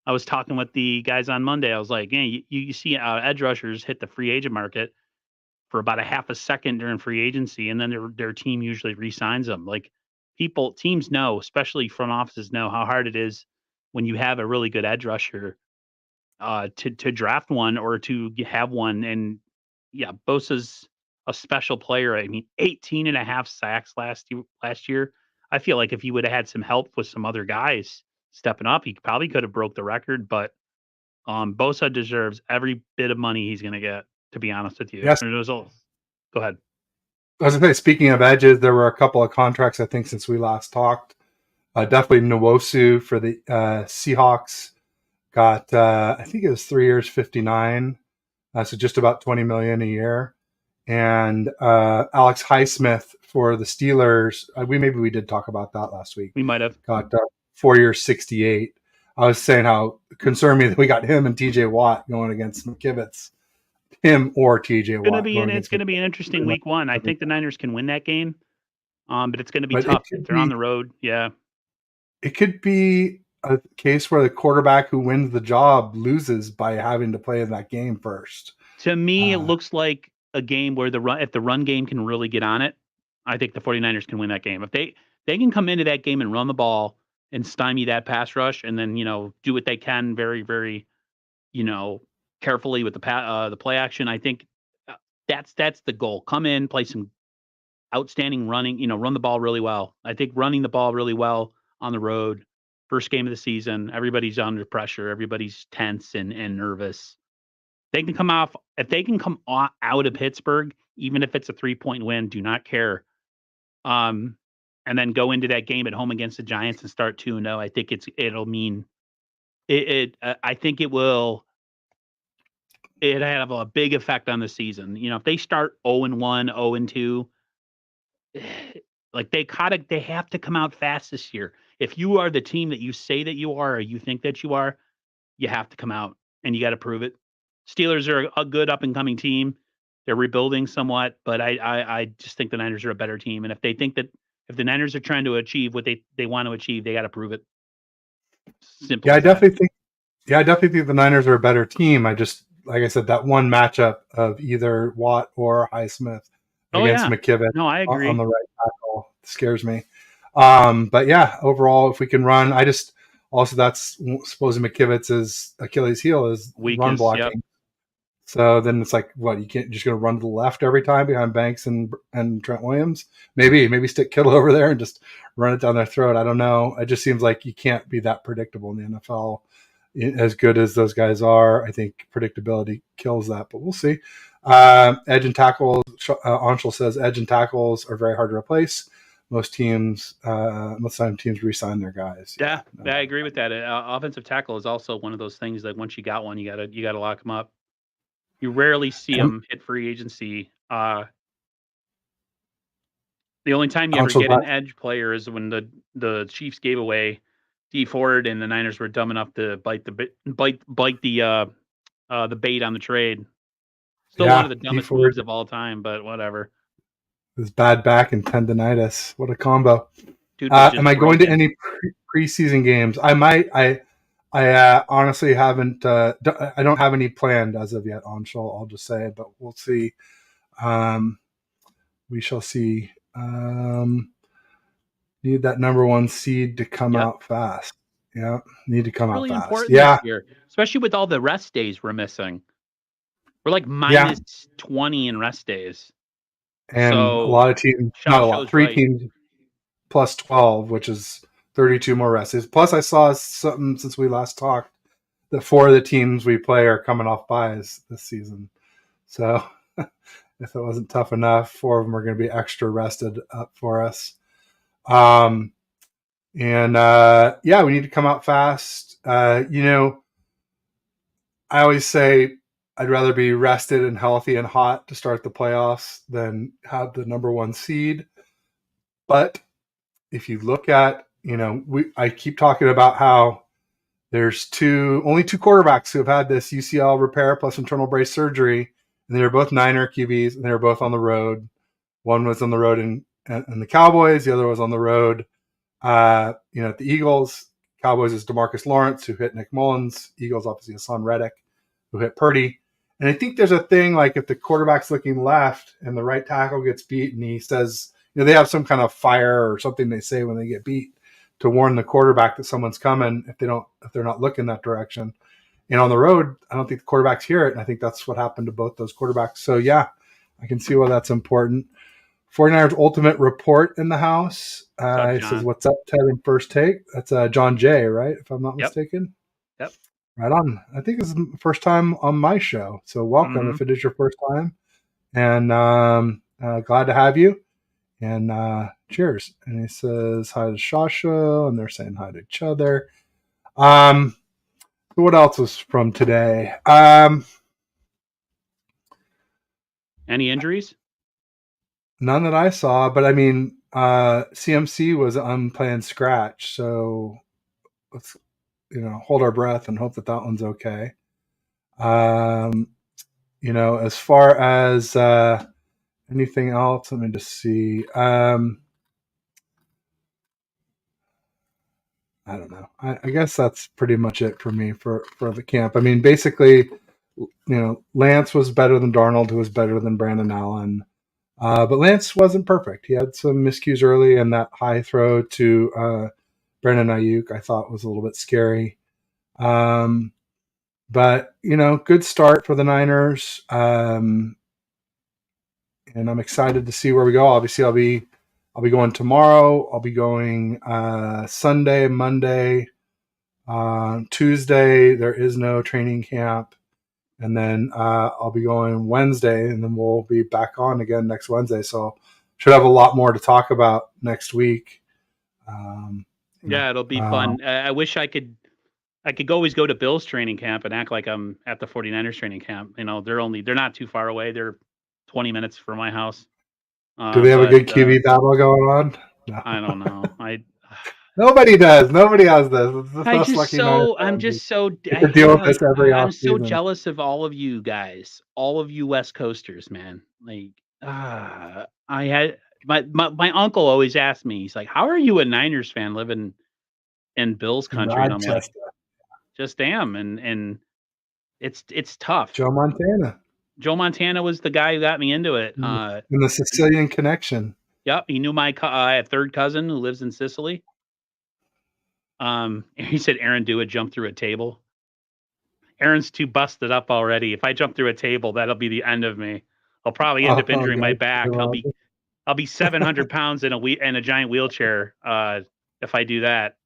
I was talking with the guys on Monday. I was like, yeah, you see edge rushers hit the free agent market for about a half a second during free agency, and then their team usually re-signs them. Like teams know, especially front offices know how hard it is when you have a really good edge rusher to draft one or to have one. And yeah, Bosa's a special player. I mean, 18 and a half sacks last year. I feel like if he would have had some help with some other guys stepping up, he probably could have broke the record. But Bosa deserves every bit of money he's going to get. To be honest with you, yes. go ahead. I was going to say, speaking of edges, there were a couple of contracts I think since we last talked. Definitely Nwosu for the Seahawks got I think it was 3 years, 59, so just about 20 million a year. And Alex Highsmith for the Steelers. We did talk about that last week. We might have Got 4 years, 68. I was saying how concerned me that we got him and T.J. Watt going against McKivitz. Him or T.J. Watt going it's against going to be an interesting McKivitz. week one. I think the Niners can win that game, but it's going to be But tough. They're on the road. Yeah. it could be a case where the quarterback who wins the job loses by having to play in that game first. To me, it looks like a game where if the run game can really get on it, I think the 49ers can win that game. If they can come into that game and run the ball and stymie that pass rush, and then do what they can very, very carefully with the play action. I think that's the goal. Come in, play some outstanding running. Run the ball really well. I think running the ball really well on the road. First game of the season, everybody's under pressure. Everybody's tense and nervous. They can come off if they can come out of Pittsburgh, even if it's a 3-point win. Do not care. And then go into that game at home against the Giants and start 2-0. I think it'll mean it. I think it will. It have a big effect on the season. If they start 0-1, 0-2, like they have to come out fast this year. If you are the team that you say that you are, or you think that you are, you have to come out and you got to prove it. Steelers are a good up and coming team. They're rebuilding somewhat, but I just think the Niners are a better team. And if the Niners are trying to achieve what they want to achieve, they got to prove it. Simple. Yeah, I definitely think the Niners are a better team. I just, like I said, that one matchup of either Watt or Highsmith against McKivitz I agree. on the right tackle scares me. But yeah, overall, if we can run, that's supposing McKivitz's Achilles heel is run blocking. Yep. So then it's like, what, you can't just going to run to the left every time behind Banks and Trent Williams? Maybe stick Kittle over there and just run it down their throat. I don't know. It just seems like you can't be that predictable in the NFL. As good as those guys are, I think predictability kills that, but we'll see. Edge and tackles, Anshul says edge and tackles are very hard to replace. Most teams re-sign their guys. Yeah, I agree with that. Offensive tackle is also one of those things that once you got one, you gotta lock them up. You rarely see them hit free agency. The only time you ever get an edge player is when the Chiefs gave away D Ford and the Niners were dumb enough to bite the bait on the trade. Still one of the dumbest moves of all time, but whatever. His bad back and tendonitis. What a combo. Dude, am I going to any preseason games? I might. I honestly haven't. I don't have any planned as of yet. I'll just say, but we'll see. We shall see. Need that number one seed to come out fast. Yeah, need to come out fast. Important this year, especially with all the rest days we're missing. We're like minus 20 in rest days. And so, a lot of teams, not a lot, 3 teams plus 12, which is 32 more rest days. Plus, I saw something since we last talked that 4 of the teams we play are coming off byes this season. So if it wasn't tough enough, 4 of them are going to be extra rested up for us. We need to come out fast. I always say I'd rather be rested and healthy and hot to start the playoffs than have the number one seed. But if you look at, I keep talking about how there's only two quarterbacks who have had this UCL repair plus internal brace surgery, and they were both Niner QBs, and they were both on the road. One was on the road in the Cowboys, the other was on the road, at the Eagles. Cowboys is DeMarcus Lawrence, who hit Nick Mullins. Eagles, obviously, Hassan Reddick, who hit Purdy. And I think there's a thing like if the quarterback's looking left and the right tackle gets beat, and he says, they have some kind of fire or something they say when they get beat to warn the quarterback that someone's coming if they're not looking that direction. And on the road, I don't think the quarterbacks hear it, and I think that's what happened to both those quarterbacks. So yeah, I can see why that's important. 49ers Ultimate Report in the house. It says, "What's up, Ted?" And first take. That's John Jay, right? If I'm not mistaken. Yep. Right on. I think it's the first time on my show, so welcome if it is your first time, and glad to have you. And cheers. And he says hi to Shasha, and they're saying hi to each other. What else was from today? Any injuries? None that I saw, but I mean, CMC was unplanned scratch, so let's hold our breath and hope that one's okay. As far as anything else, let me just see. I don't know. I guess that's pretty much it for me for the camp. I mean, basically, Lance was better than Darnold, who was better than Brandon Allen. But Lance wasn't perfect. He had some miscues early, and that high throw to Brandon Ayuk I thought was a little bit scary. But good start for the Niners. And I'm excited to see where we go. Obviously, I'll be going tomorrow. I'll be going Sunday, Monday, Tuesday. There is no training camp. And then I'll be going Wednesday, and then we'll be back on again next Wednesday. So should have a lot more to talk about next week. It'll be fun. I wish I could always go to Bill's training camp and act like I'm at the 49ers training camp. They're not too far away. They're 20 minutes from my house. Do they have a good QB battle going on? No. I don't know. Nobody does. Nobody has this. I'm just so deal with this every I'm so jealous of all of you guys, all of you West Coasters, man. Like, I had my uncle always asked me, he's like, "How are you a Niners fan living in Bills country?" And I'm like, "Just am." And it's tough. Joe Montana was the guy who got me into it. In the Sicilian connection. Yep, he knew I have a third cousin who lives in Sicily. He said Aaron do a jump through a table. Aaron's too busted up already. If I jump through a table, that'll be the end of me. I'll probably end up injuring my back. I'll be 700 pounds in a giant wheelchair if I do that.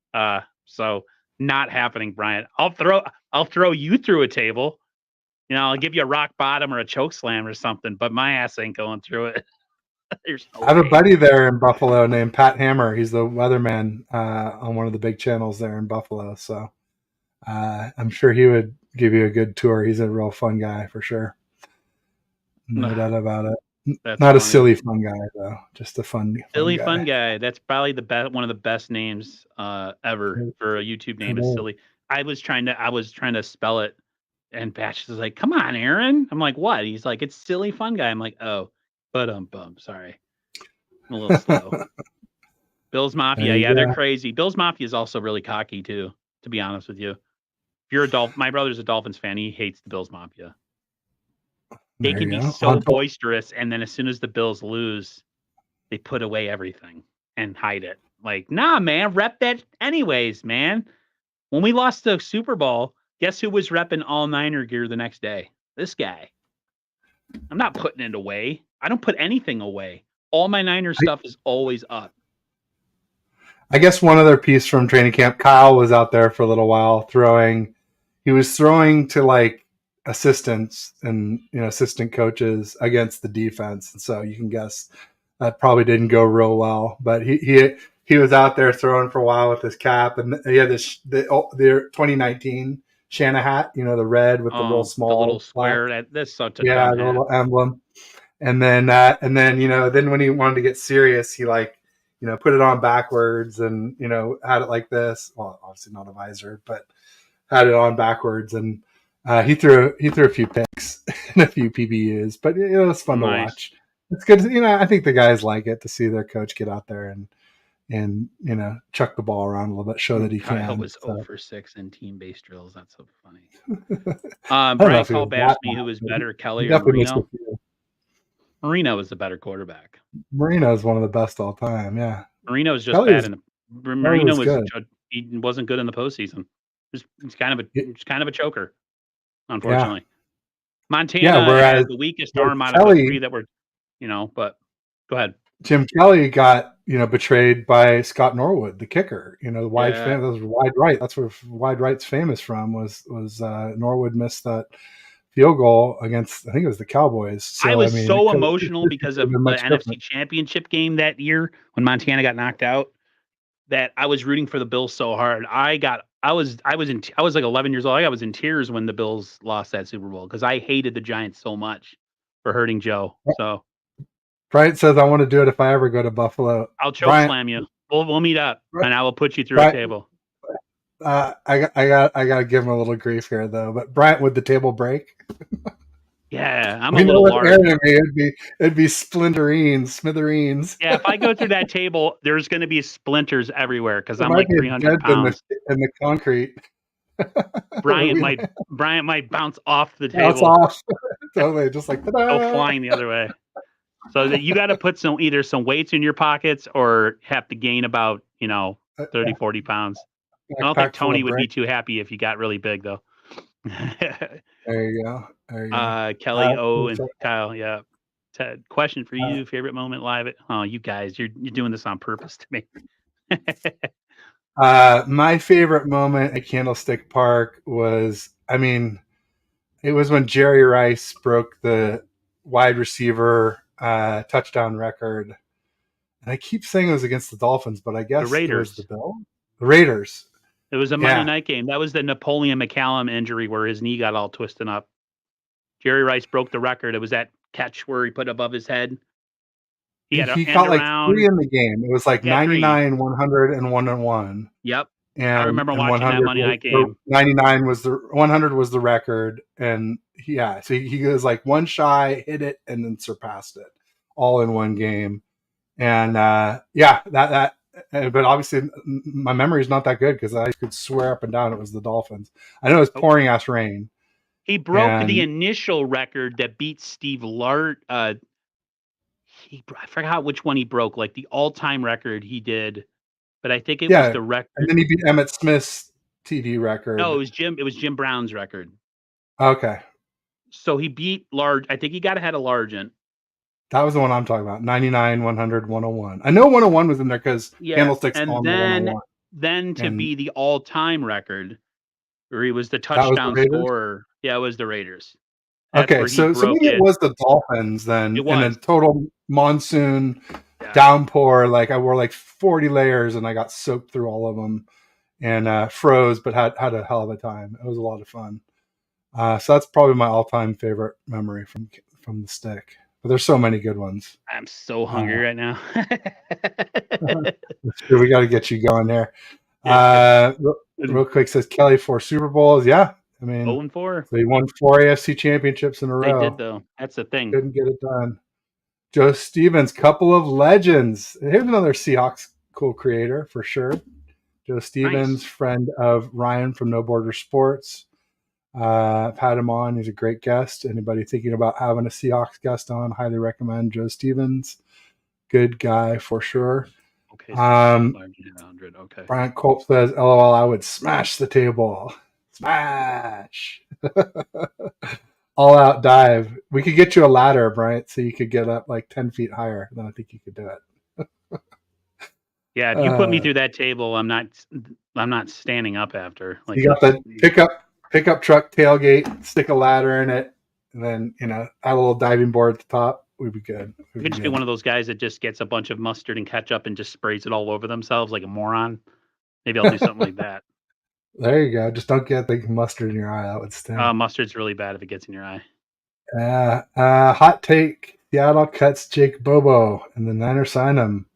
So not happening, Brian. I'll throw you through a table. I'll give you a rock bottom or a choke slam or something, but my ass ain't going through it. I have a buddy there in Buffalo named Pat Hammer. He's the weatherman on one of the big channels there in Buffalo. So I'm sure he would give you a good tour. He's a real fun guy for sure. No doubt about it. Not funny. A silly fun guy though, just a fun guy. That's probably one of the best names ever for a YouTube name is Silly. I was trying to spell it, and Batch is like, "Come on, Aaron." I'm like, "What?" He's like, "It's Silly Fun Guy." I'm like, "Oh." But sorry. I'm a little slow. Bills Mafia, they're crazy. Bills Mafia is also really cocky too, to be honest with you. If you're my brother's a Dolphins fan, he hates the Bills Mafia. They can be so boisterous, and then as soon as the Bills lose, they put away everything and hide it. Like, nah, man, rep that anyways, man. When we lost the Super Bowl, guess who was repping all Niner gear the next day? This guy. I'm not putting it away. I don't put anything away. All my Niners stuff is always up. I guess one other piece from training camp, Kyle was out there for a little while throwing. He was throwing to like assistants and assistant coaches against the defense, and so you can guess that probably didn't go real well. But he was out there throwing for a while with his cap, and he had the 2019 Shanna hat, the red with the little small, the little square. That's such a the little emblem. And then then when he wanted to get serious, he put it on backwards and had it like this. Well, obviously not a visor, but had it on backwards, and he threw a few picks and a few PBUs, but it was fun to Nice. watch. It's good. I think the guys like it to see their coach get out there and chuck the ball around a little bit, show that he Kyle can. was 0 for 6 in team-based drills. That's so funny. I don't know Brian if he was Call that asked me who was bad, but better, he Kelly or definitely missed a Marino. few. Marino was the better quarterback. Marino is one of the best all time. Yeah, Marino is just Kelly bad was in the. Kelly Marino was was good. he wasn't good in the postseason. He's kind of a choker, Yeah, unfortunately. yeah. Montana had the weakest arm out of the Kelly, three that were, but go ahead. Jim Kelly got betrayed by Scott Norwood, the kicker. The wide Yeah. that was wide right. That's where wide right's famous from. Was Norwood missed that field goal against, I think it was the Cowboys. So I was it so could emotional because have of been the much NFC different. Championship game that year when Montana got knocked out that I was rooting for the Bills so hard. I was like 11 years old. I was in tears when the Bills lost that Super Bowl because I hated the Giants so much for hurting Joe. So Bryant says, "I want to do it if I ever go to Buffalo." I'll choke Bryant, slam you. We'll meet up and I will put you through a Bryant, table. I got to give him a little grief here though. But Bryant, would the table break? Yeah, I'm a We know little with large. Aaron and me, it'd be smithereens. Yeah, if I go through that table, there's going to be splinters everywhere because There I'm might like be a 300 dent in pounds. the concrete. Bryant might bounce off the Bounce table, off. Totally, just like go flying the other way. So that you got to put either some weights in your pockets or have to gain about 30, 40 pounds. I don't think backpack full Tony of would be bricks. too happy if you got really big though. There you go. There you go. Kelly O and Kyle, yeah. Ted, question for you: favorite moment live at? Oh, you guys, you're doing this on purpose to me. My favorite moment at Candlestick Park was, it was when Jerry Rice broke the wide receiver touchdown record. And I keep saying it was against the Dolphins, but I The guess it was the Raiders. Bills. The Raiders. It was a Monday night game. That was the Napoleon McCallum injury where his knee got all twisted up. Jerry Rice broke the record. It was that catch where he put above his head. He had an He end caught like around. 3 in the game. It was like 99, 100, and 101. Yep. And I remember watching that 100 Monday night game. 99 was the 100 was the record, and so he was like one shy, hit it, and then surpassed it all in one game. And that but obviously my memory is not that good because I could swear up and down it was the Dolphins. I know it was pouring ass rain. He broke the initial record that beat Steve Lart. I forgot which one he broke, like the all-time record he did, but I think it was the record. And then he beat Emmitt Smith's TD record. No, it was Jim Brown's record. Okay. So he beat Large. I think he got ahead of Largent. That was the one I'm talking about. 99, 100, 101. I know 101 was in there because Candlestick's on the 101. Then to be the all-time record, where he was the touchdown scorer. Yeah, it was the Raiders. Okay, so maybe it was the Dolphins then. It was. In a total monsoon downpour. Like I wore like 40 layers and I got soaked through all of them and froze, but had a hell of a time. It was a lot of fun. So that's probably my all-time favorite memory from the stick. But there's so many good ones. I'm so hungry right now. We got to get you going there. Real quick, says Kelly 4 Super Bowls. Yeah. 0-4. So he won 4 AFC championships in a row. They did, though. That's the thing. Couldn't get it done. Joe Stevens, couple of legends. Here's another Seahawks cool creator for sure. Joe Stevens, friend of Ryan from No Border Sports. I've had him on. He's a great guest. Anybody thinking about having a Seahawks guest on, highly recommend Joe Stevens. Good guy for sure. Okay. Okay. Brian Culp says, LOL, I would smash the table. Smash. All out dive. We could get you a ladder, Bryant, so you could get up like 10 feet higher. Then I think you could do it. Yeah, if you put me through that table, I'm not standing up after. Like you got the pickup truck tailgate, stick a ladder in it, and then add a little diving board at the top. We'd be good. You could just be one of those guys that just gets a bunch of mustard and ketchup and just sprays it all over themselves like a moron. Maybe I'll do something like that. There you go. Just don't get the mustard in your eye. That would sting. Mustard's really bad if it gets in your eye. Hot take. Seattle cuts Jake Bobo and the Niners sign him.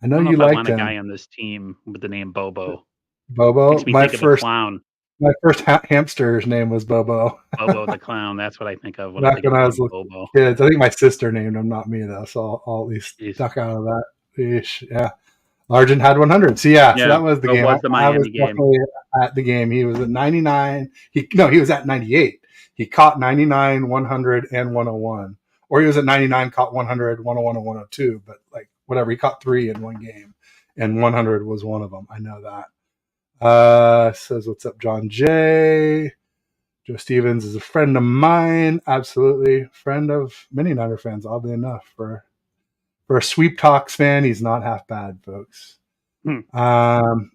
I know you liked him. I want a guy on this team with the name Bobo. Bobo? Makes me think of a clown. My first hamster's name was Bobo. Bobo the clown. That's what I think of when I Back think of when the I was name little Bobo. kids. I think my sister named him, not me though. So I'll at least Jeez. duck out of that. Eesh, yeah. Largent had 100. So yeah, so Yeah, that was the it game. was the I was Miami game. definitely at the game. He was at 99. He was at 98. He caught 99, 100, and 101. Or he was at 99, caught 100, 101, and 102. But like whatever, he caught 3 in one game, and 100 was one of them. I know that. Says what's up, John J. Joe Stevens is a friend of mine. Absolutely, friend of many Niner fans. Oddly enough, for a Sweep Talks fan, he's not half bad, folks. And all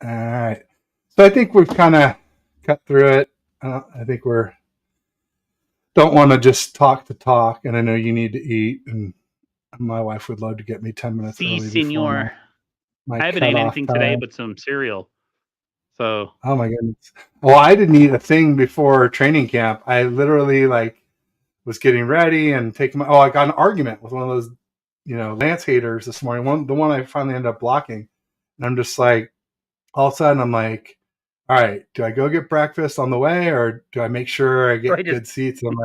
right, so I think we've kind of cut through it. I think we're don't want to just talk to talk, and I know you need to eat, and my wife would love to get me 10 minutes Si, early before senor. my I haven't eaten cutoff anything today time. but some cereal. So Oh my goodness! Well, I didn't eat a thing before training camp. I literally was getting ready and taking my. Oh, I got an argument with one of those, Lance haters this morning. The one I finally ended up blocking, and I'm just like, all of a sudden, I'm like, all right, do I go get breakfast on the way, or do I make sure I I get just good seats? And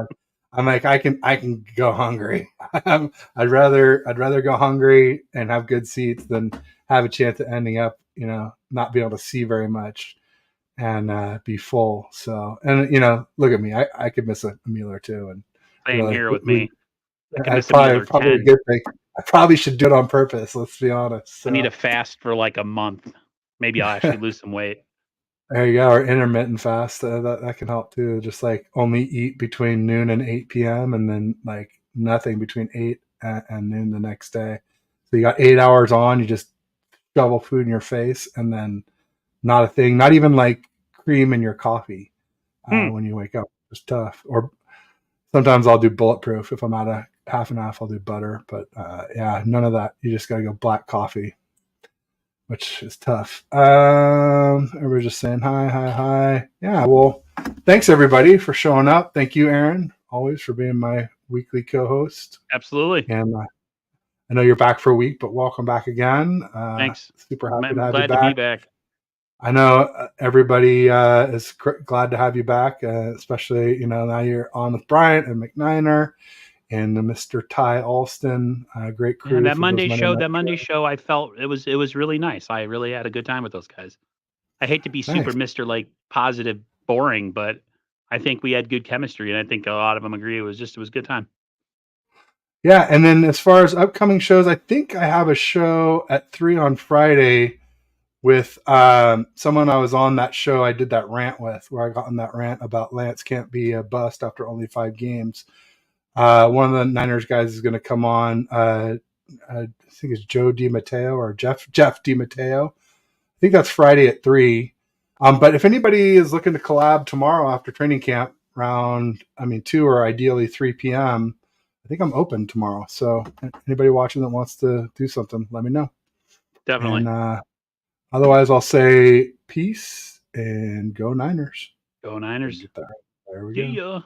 I'm like, I can go hungry. I'd rather go hungry and have good seats than have a chance of ending up, not being able to see very much and be full. So, and look at me, I could miss a meal or two, and same really, here with me. I can I miss a meal or probably a 10. good thing. I probably should do it on purpose. Let's be honest. I need So to fast for like a month. Maybe I'll actually lose some weight. there you go. Or intermittent fast, that can help too. Just like only eat between noon and 8 p.m. and then like nothing between 8 and noon the next day. So you got 8 hours on. You just shovel food in your face, and then not a thing. Not even like cream in your coffee when you wake up. It's tough. Or sometimes I'll do bulletproof. If I'm out of half and half, I'll do butter. But yeah, none of that. You just got to go black coffee, which is tough. Everybody's just saying hi, hi, hi. Yeah, well, thanks everybody for showing up. Thank you, Aaron, always for being my weekly co-host. Absolutely. And I know you're back for a week, but welcome back again. Thanks. Super happy to I'm have you glad to be back. back. I know everybody is glad to have you back, especially now you're on with Bryant and McNiner and Mr. Ty Alston. Great crew. Yeah, that for those Monday show, shows. I felt it was really nice. I really had a good time with those guys. I hate to be super Nice. Mr. like positive boring, but I think we had good chemistry, and I think a lot of them agree. It was a good time. Yeah, and then as far as upcoming shows, I think I have a show at 3 on Friday with someone I was on that show I did that rant with, where I got on that rant about Lance can't be a bust after only 5 games. One of the Niners guys is going to come on. I think it's Joe DiMatteo or Jeff DiMatteo. I think that's Friday at 3. But if anybody is looking to collab tomorrow after training camp around, 2 or ideally 3 p.m., I think I'm open tomorrow. So anybody watching that wants to do something, let me know. Definitely. And otherwise, I'll say peace and go Niners. Go Niners. There we See go. ya.